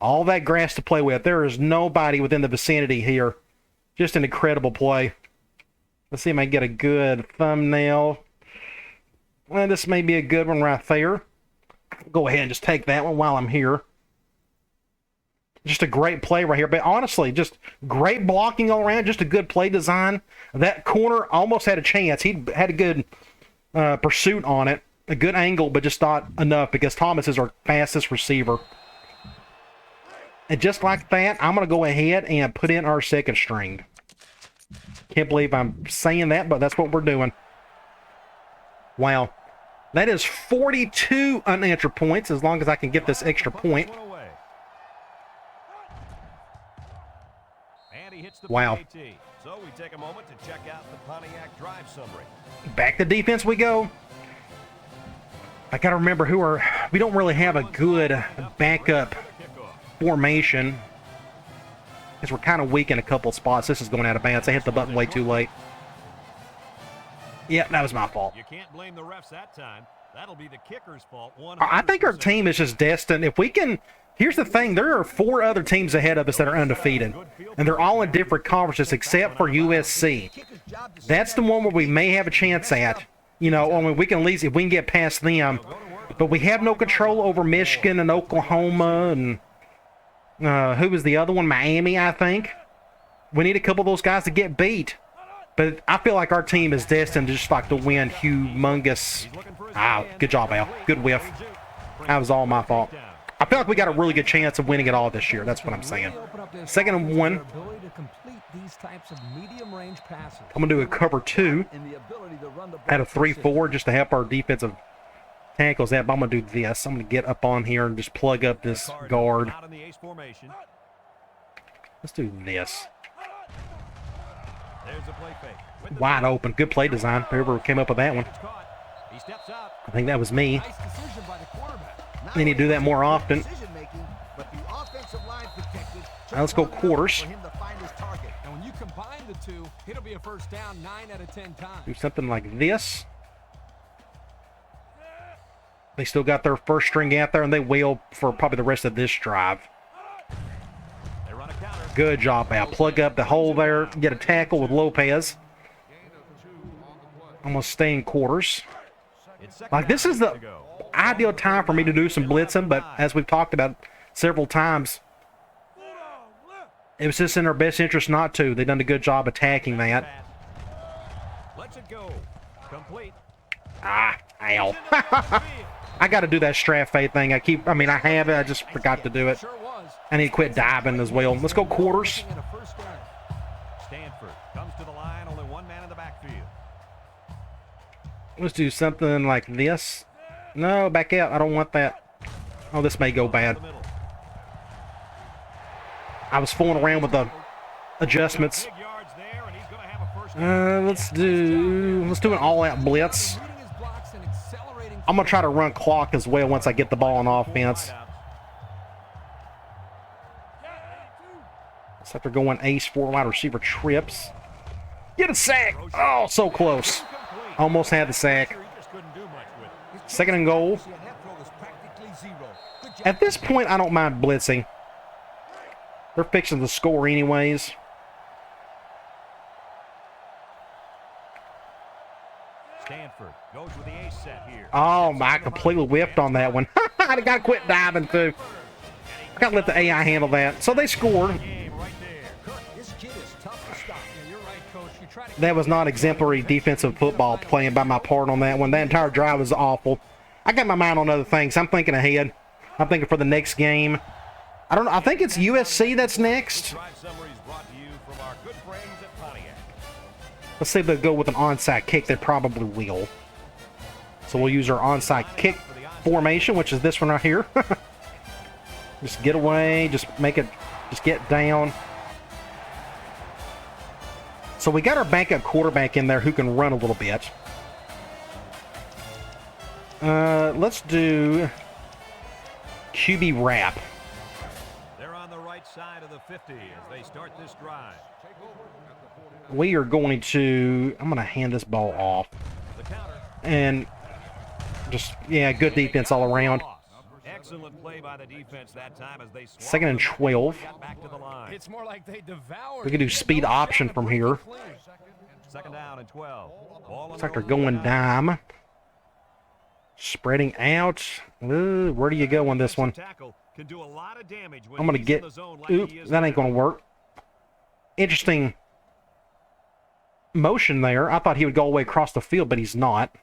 All that grass to play with. There is nobody within the vicinity here. Just an incredible play. Let's see if I can get a good thumbnail. Well, this may be a good one right there. Go ahead and just take that one while I'm here. Just a great play right here. But honestly, just great blocking all around. Just a good play design. That corner almost had a chance. He had a good pursuit on it. A good angle, but just not enough because Thomas is our fastest receiver. And just like that, I'm going to go ahead and put in our second string. Can't believe I'm saying that, but that's what we're doing. Wow. That is 42 unanswered points as long as I can get this extra point. Wow. So we take a moment to check out the Pontiac drive summary. Back to defense we go. I got to remember we don't really have a good backup formation. Because we're kind of weak in a couple spots. This is going out of bounds. I hit the button way too late. Yeah, that was my fault. You can't blame the refs that time. That'll be the kicker's fault. I think our team is just destined. If we can, here's the thing. There are 4 other teams ahead of us that are undefeated. And they're all in different conferences except for USC. That's the one where we may have a chance at. You know, I mean, we can at least, if we can get past them. But we have no control over Michigan and Oklahoma and who was the other one? Miami, I think. We need a couple of those guys to get beat. But I feel like our team is destined to just like to win humongous. Good job, Al. Good whiff. That was all my fault. I feel like we got a really good chance of winning it all this year. That's what I'm saying. 2nd and 1. I'm going to do a cover 2 out of 3-4 just to help our defensive tackles that. But I'm going to do this. I'm going to get up on here and just plug up this guard. Let's do this. Wide open. Good play design. Whoever came up with that one. I think that was me. They need to do that more often. Now let's go quarters. And when you combine the two, it'll be a first down 9 out of 10 times. Do something like this. They still got their first string out there, and they will for probably the rest of this drive. Good job, Al. Plug up the hole there. Get a tackle with Lopez. I'm going to stay in quarters. Like, this is the ideal time for me to do some blitzing, but as we've talked about, several times. It was just in our best interest not to. They've done a good job attacking that. Let's it go. Complete. Ah, ow. I got to do that strap fade thing. I have it. I just forgot to do it. Sure was. I need to quit diving as well. Let's go quarters. In a first down. Stanford comes to the line. Only one man in the backfield. Let's do something like this. No, back out. I don't want that. Oh, this may go bad. I was fooling around with the adjustments. Big yards there, and he's going to have a first down. Let's do an all-out blitz. Reading his blocks and accelerating. I'm gonna try to run clock as well once I get the ball on offense. Looks like they're going ace 4 wide receiver trips. Get a sack! Oh, so close. Almost had the sack. He just couldn't do much with it. Second and goal. See, and that throw was practically zero. Good job. At this point, I don't mind blitzing. They're fixing the score anyways. Stanford goes with the ace set here. Oh, I completely whiffed on that one. I gotta quit diving too. I gotta let the AI handle that. So they scored. Game right there. This kid is tough to stop. Yeah, you're right, Coach. You try to That was not exemplary defensive football playing by my part on that one. That entire drive was awful. I got my mind on other things. I'm thinking ahead. I'm thinking for the next game. I don't know. I think it's USC that's next. Drive summary is brought to you from our good friends at Pontiac. Let's see if they'll go with an onside kick. They probably will. So we'll use our onside kick formation, which is this one right here. Just get away. Just make it. Just get down. So we got our backup quarterback in there who can run a little bit. Let's do QB wrap. They're on the right side of the 50 as they start this drive. We are going to. I'm going to hand this ball off. The counter. And just, yeah, good defense all around. Excellent play by the defense that time as they swung Second and the 12. got back to the line. It's more like they devoured. We can do speed option from here. Second down and 12. Ball Looks like they're going dime. Spreading out. Ooh, where do you go on this one? Tackle can do a lot of damage when I'm going to he's get. in the zone like Oop, he is that ain't now. going to work. Interesting motion there. I thought he would go all the way across the field, but he's not.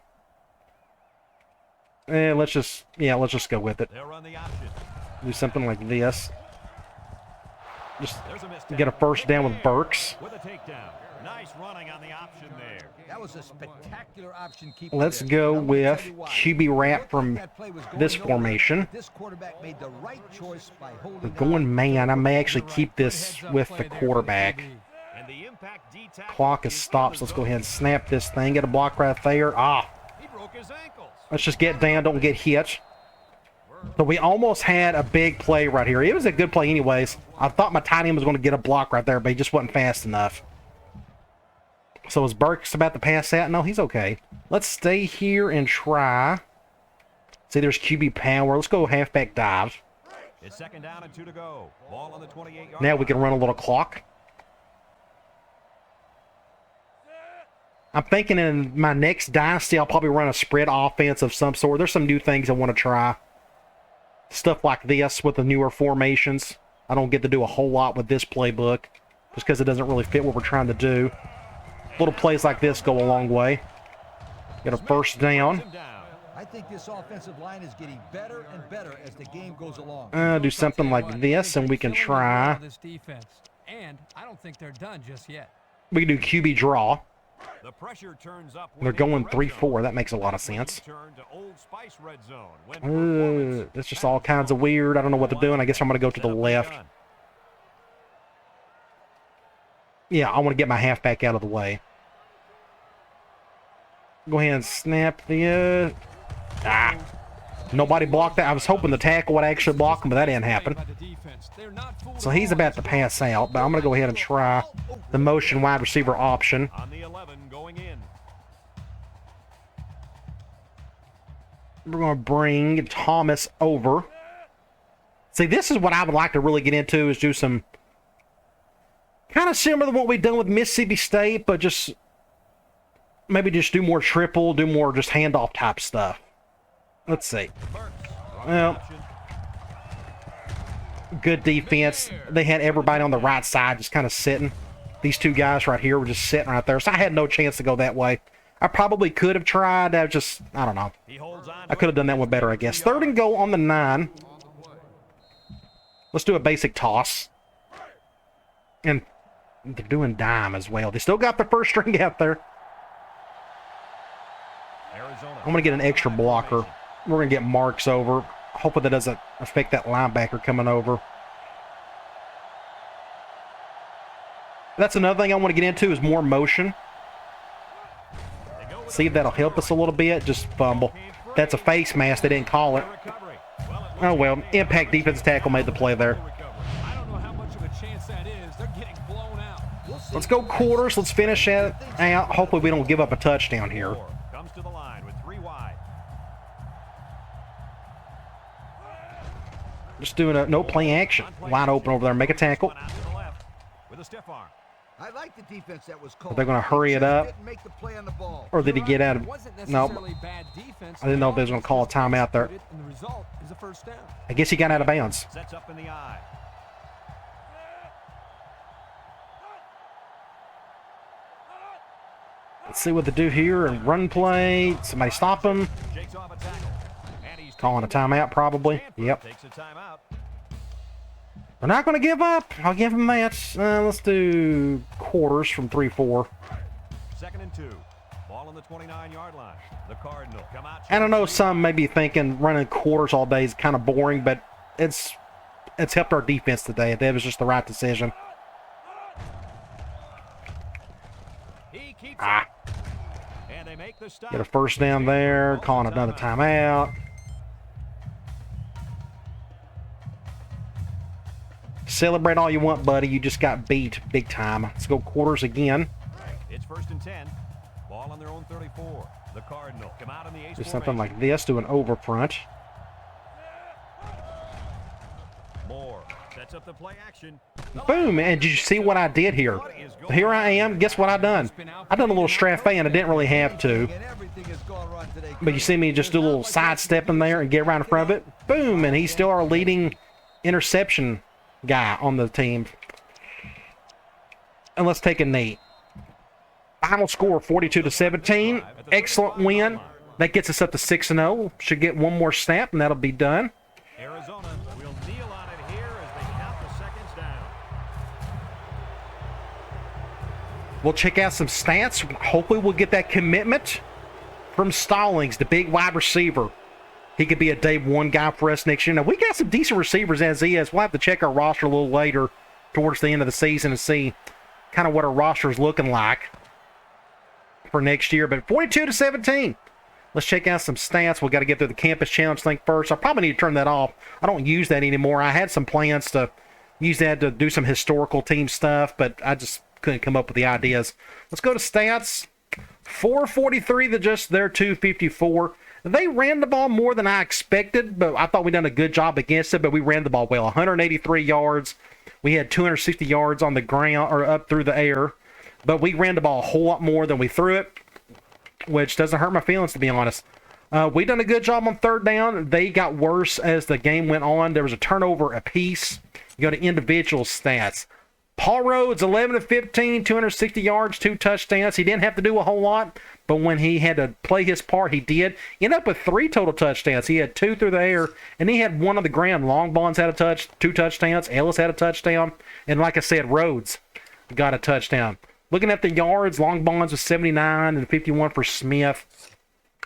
Let's just go with it. They'll run the option. Do something like this. Just There's a missed get a first down with Burks. with a takedown. Nice running on the option there. That was a spectacular option keeper. Let's there. go Now, let me with tell you why. QB wrap from That play was going this nowhere. formation. This quarterback made the right choice by holding We're down. going man. I may actually keep this with the quarterback. And the impact D tackle Clock is stopped, so let's go ahead and snap this thing. Get a block right there. Ah, He broke his ankles. let's just get down. Don't get hit. So we almost had a big play right here. It was a good play anyways. I thought my tight end was going to get a block right there, but he just wasn't fast enough. So is Burks about to pass out? No, he's okay. Let's stay here and try. See, there's QB power. Let's go halfback dive. It's second down and 2 to go. Ball on the 28-yard Now we can run a little clock. I'm thinking in my next Dynasty, I'll probably run a spread offense of some sort. There's some new things I want to try. Stuff like this with the newer formations. I don't get to do a whole lot with this playbook just because it doesn't really fit what we're trying to do. Little plays like this go a long way. Get a first down. I think this offensive line is getting better and better as the game goes along. Do something like this, and we can try. This defense, and I don't think they're done just yet. We can do QB draw. The pressure turns up. They're going 3-4. That makes a lot of sense. Turn to Old Spice red zone when performance It's just all kinds of weird. I don't know what they're doing. I guess I'm going to go to the left. Yeah, I want to get my halfback out of the way. Go ahead and snap the... Nobody blocked that. I was hoping the tackle would actually block him, but that didn't happen. So he's about to pass out, but I'm going to go ahead and try the motion wide receiver option. On the 11 going in. We're going to bring Thomas over. See, this is what I would like to really get into, is do some kind of similar to what we've done with Mississippi State, but just maybe just do more triple, do more just handoff type stuff. Let's see. Well, Good defense. They had everybody on the right side just kind of sitting. These two guys right here were just sitting right there. So I had no chance to go that way. I probably could have tried. I don't know. I could have done that one better, I guess. 3rd and goal on the 9. Let's do a basic toss. And they're doing dime as well. They still got the first string out there. I'm going to get an extra blocker. We're going to get Marks over. Hopefully that doesn't affect that linebacker coming over. That's another thing I want to get into is more motion. See if that'll help us a little bit. Just fumble. That's a face mask. They didn't call it. Oh, well. Impact defensive tackle made the play there. I don't know how much of a chance that is. They're getting blown out. Let's go quarters. Let's finish it out. Hopefully we don't give up a touchdown here. Comes to the line with 3 wide. Just doing a no play action. Wide open over there. Make a tackle. With a stiff arm. I like the defense that was called. Are they going to hurry it up? Didn't make the play on the ball. Or did he get out of... No. I didn't know if they was going to call a timeout there. And the result is a first down. I guess he got out of bounds. Sets up in the eye. Let's see what they do here. And run play. Somebody stop him. Shakes off a tackle. And he's Calling a timeout probably. Stanford Yep. takes a timeout. They're not going to give up. I'll give them that. Let's do quarters from 3-4. 2nd and 2. Ball on the 29-yard line. The Cardinal come out. I don't know, some may be thinking running quarters all day is kind of boring, but it's helped our defense today. That was just the right decision. He keeps Ah. it. And they make the stop. Get a first down there. Calling another timeout. Celebrate all you want, buddy. You just got beat big time. Let's go quarters again. It's 1st and 10. Ball on their own 34. The Cardinal come out in the ace Do something formation. like this. Do an over front. Moore sets up the play action. Boom. And did you see what I did here? Here I am. Guess what I done? I done a little strafe and I didn't really have to. And everything has gone wrong today. But you see me just do a little sidestep in there and get right in front of it. Boom. And he's still our leading interception guy on the team. And let's take a knee. Final score 42-17. Excellent win. That gets us up to 6-0. Should get one more snap and that'll be done. Arizona will kneel on it here as they count the seconds down. We'll check out some stats. Hopefully we'll get that commitment from Stallings, the big wide receiver. He could be a day 1 guy for us next year. Now, we got some decent receivers as he is. We'll have to check our roster a little later towards the end of the season and see kind of what our roster is looking like for next year. But 42-17. Let's check out some stats. We've got to get through the campus challenge thing first. I probably need to turn that off. I don't use that anymore. I had some plans to use that to do some historical team stuff, but I just couldn't come up with the ideas. Let's go to stats. 443 to just their 254. They ran the ball more than I expected, but I thought we done a good job against it, but we ran the ball well. 183 yards. We had 260 yards on the ground or up through the air, but we ran the ball a whole lot more than we threw it, which doesn't hurt my feelings, to be honest. We done a good job on 3rd down. They got worse as the game went on. There was a turnover apiece. You go to individual stats. Paul Rhodes, 11-15, 260 yards, 2 touchdowns. He didn't have to do a whole lot, but when he had to play his part, he did. Ended up with 3 total touchdowns. He had 2 through the air, and he had 1 on the ground. Longbonds had a 2 touchdowns. Ellis had a touchdown. And like I said, Rhodes got a touchdown. Looking at the yards, Longbonds was 79 and 51 for Smith.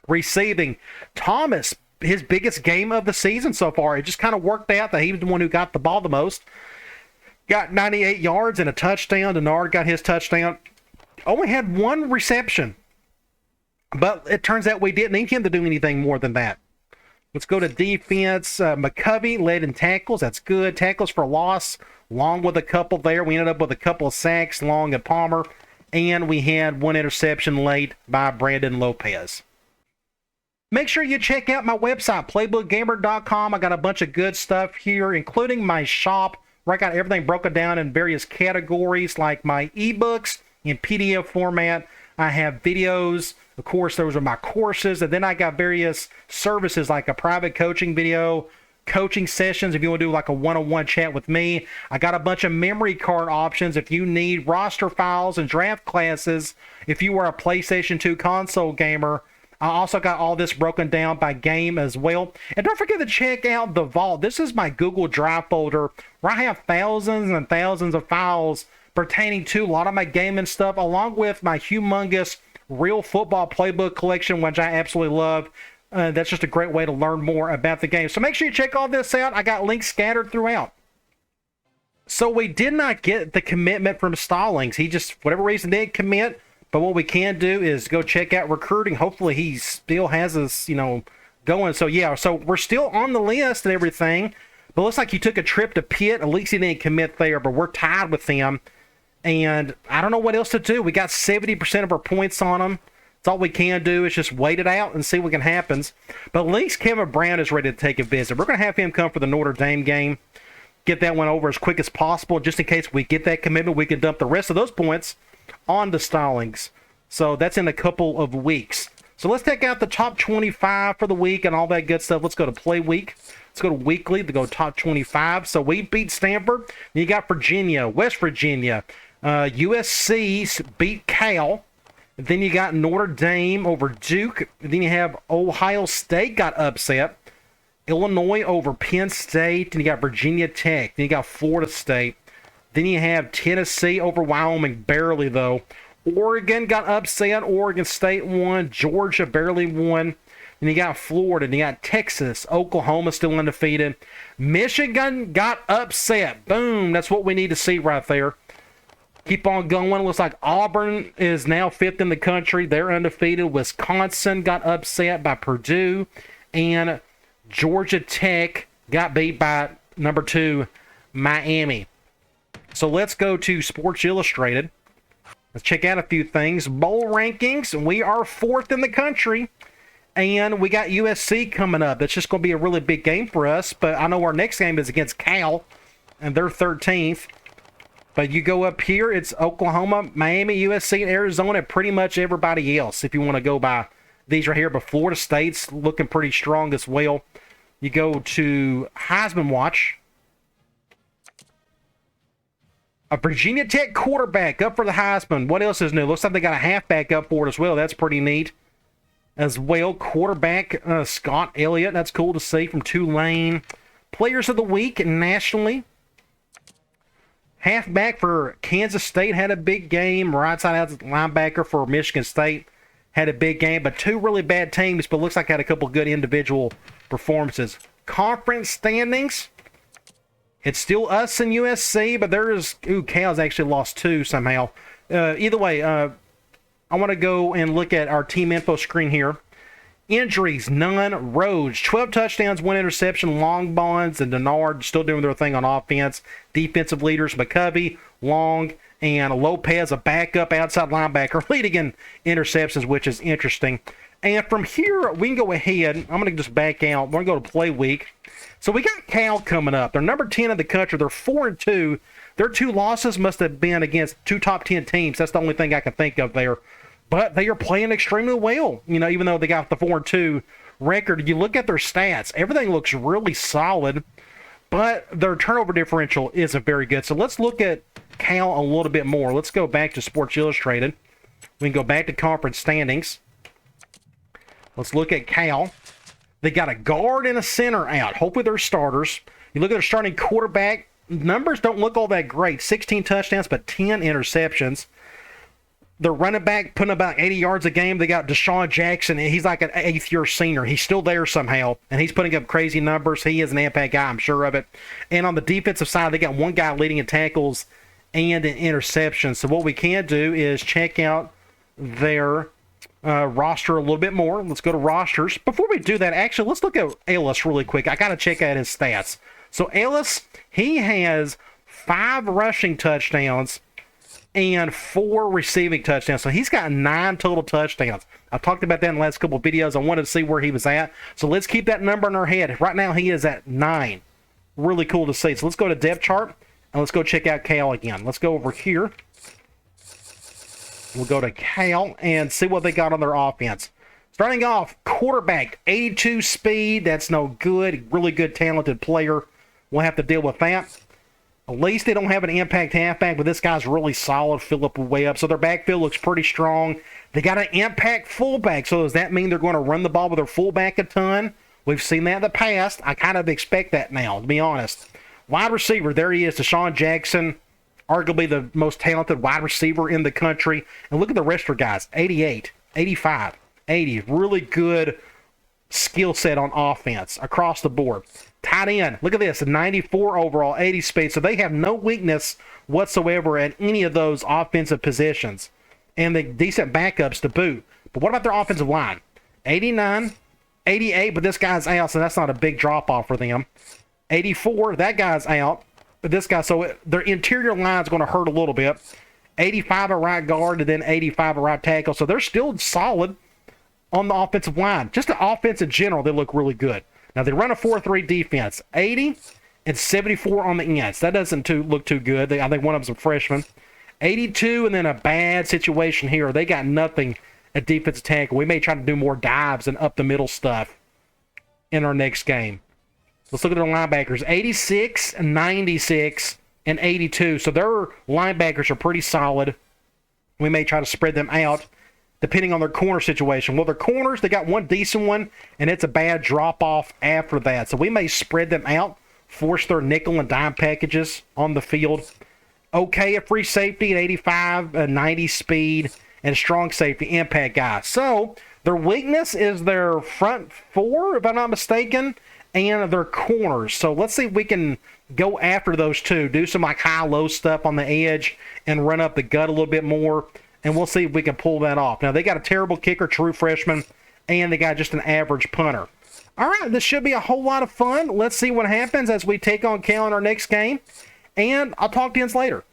Receiving, Thomas, his biggest game of the season so far. It just kind of worked out that he was the one who got the ball the most. Got 98 yards and a touchdown. Denard got his touchdown. Only had 1 reception. But it turns out we didn't need him to do anything more than that. Let's go to defense. McCovey led in tackles. That's good. Tackles for loss. Long with a couple there. We ended up with a couple of sacks, Long and Palmer. And we had 1 interception late by Brandon Lopez. Make sure you check out my website, playbookgamer.com. I got a bunch of good stuff here, including my shop, where I got everything broken down in various categories, like my ebooks in PDF format. I have videos. Of course, those are my courses. And then I got various services like a private coaching video, coaching sessions if you want to do like a one-on-one chat with me. I got a bunch of memory card options if you need roster files and draft classes if you are a PlayStation 2 console gamer. I also got all this broken down by game as well. And don't forget to check out the Vault. This is my Google Drive folder where I have thousands and thousands of files pertaining to a lot of my gaming stuff, along with my humongous Real Football Playbook collection, which I absolutely love. That's just a great way to learn more about the game. So make sure you check all this out. I got links scattered throughout. So we did not get the commitment from Stallings. He just, for whatever reason, didn't commit. But what we can do is go check out recruiting. Hopefully he still has us, going. So yeah, so we're still on the list and everything. But it looks like he took a trip to Pitt. At least he didn't commit there, but we're tied with him. And I don't know what else to do. We got 70% of our points on him. That's all we can do is just wait it out and see what can happen. But at least Kevin Brown is ready to take a visit. We're going to have him come for the Notre Dame game. Get that one over as quick as possible. Just in case we get that commitment, we can dump the rest of those points on to Stallings. So that's in a couple of weeks. So let's take out the top 25 for the week and all that good stuff. Let's go to Play Week. Let's go to Weekly to go top 25. So we beat Stanford. Then you got Virginia, West Virginia. USC beat Cal. Then you got Notre Dame over Duke. Then you have Ohio State got upset. Illinois over Penn State. Then you got Virginia Tech. Then you got Florida State. Then you have Tennessee over Wyoming, barely though. Oregon got upset. Oregon State won. Georgia barely won. Then you got Florida. Then you got Texas. Oklahoma still undefeated. Michigan got upset. Boom. That's what we need to see right there. Keep on going. Looks like Auburn is now 5th in the country. They're undefeated. Wisconsin got upset by Purdue. And Georgia Tech got beat by number 2, Miami. So let's go to Sports Illustrated. Let's check out a few things. Bowl rankings. We are 4th in the country. And we got USC coming up. It's just going to be a really big game for us. But I know our next game is against Cal. And they're 13th. But you go up here, it's Oklahoma, Miami, USC, and Arizona, pretty much everybody else, if you want to go by these right here. But Florida State's looking pretty strong as well. You go to Heisman Watch. A Virginia Tech quarterback up for the Heisman. What else is new? Looks like they got a halfback up for it as well. That's pretty neat as well. Quarterback Scott Elliott. That's cool to see from Tulane. Players of the Week nationally. Halfback for Kansas State had a big game. Right side out linebacker for Michigan State had a big game. But 2 really bad teams, but looks like had a couple good individual performances. Conference standings. It's still us and USC, but there's... Cal's actually lost 2 somehow. Either way, I want to go and look at our team info screen here. Injuries, none. Rhodes, 12 touchdowns, 1 interception. Long Bonds and Denard still doing their thing on offense. Defensive leaders, McCovey, Long, and Lopez, a backup outside linebacker, leading in interceptions, which is interesting. And from here, we can go ahead. I'm going to just back out. We're going to go to Play Week. So we got Cal coming up. They're number 10 in the country. They're 4-2. Their 2 losses must have been against 2 top 10 teams. That's the only thing I can think of there. But they are playing extremely well, even though they got the 4-2 record. You look at their stats, everything looks really solid, but their turnover differential isn't very good. So let's look at Cal a little bit more. Let's go back to Sports Illustrated. We can go back to conference standings. Let's look at Cal. They got a guard and a center out. Hopefully they're starters. You look at their starting quarterback. Numbers don't look all that great. 16 touchdowns, but 10 interceptions. Their running back putting about 80 yards a game. They got Deshaun Jackson, and he's like an 8th-year senior. He's still there somehow, and he's putting up crazy numbers. He is an impact guy, I'm sure of it. And on the defensive side, they got one guy leading in tackles and in interceptions. So what we can do is check out their roster a little bit more. Let's go to rosters. Before we do that, actually, let's look at Ellis really quick. I got to check out his stats. So Ellis, he has 5 rushing touchdowns and 4 receiving touchdowns. So he's got 9 total touchdowns. I've talked about that in the last couple of videos. I wanted to see where he was at. So let's keep that number in our head. Right now he is at 9. Really cool to see. So let's go to depth chart and let's go check out Cal again. Let's go over here. We'll go to Cal and see what they got on their offense. Starting off, quarterback, 82 speed. That's no good. Really good, talented player. We'll have to deal with that. At least they don't have an impact halfback, but this guy's really solid. Phillip way up. So their backfield looks pretty strong. They got an impact fullback. So does that mean they're going to run the ball with their fullback a ton? We've seen that in the past. I kind of expect that now, to be honest. Wide receiver, there he is, Deshaun Jackson. Arguably the most talented wide receiver in the country. And look at the rest of the guys. 88, 85, 80. Really good skill set on offense across the board. Tight end, look at this, a 94 overall, 80 speed. So they have no weakness whatsoever at any of those offensive positions. And the decent backups to boot. But what about their offensive line? 89, 88, but this guy's out, so that's not a big drop-off for them. 84, that guy's out. But this guy, so their interior line is going to hurt a little bit. 85 at right guard and then 85 at right tackle. So they're still solid on the offensive line. Just the offense in general, they look really good. Now, they run a 4-3 defense. 80 and 74 on the ends. That doesn't look too good. I think one of them's a freshman. 82 and then a bad situation here. They got nothing at defensive tackle. We may try to do more dives and up the middle stuff in our next game. Let's look at their linebackers. 86, 96, and 82. So their linebackers are pretty solid. We may try to spread them out depending on their corner situation. Well, their corners, they got one decent one, and it's a bad drop-off after that. So we may spread them out, force their nickel and dime packages on the field. Okay at free safety at 85, 90 speed, and strong safety impact guy. So their weakness is their front four, if I'm not mistaken, and their corners. So let's see if we can go after those two, do some like high-low stuff on the edge, and run up the gut a little bit more. And we'll see if we can pull that off. Now, they got a terrible kicker, true freshman, and they got just an average punter. All right, this should be a whole lot of fun. Let's see what happens as we take on Cal in our next game. And I'll talk to you later.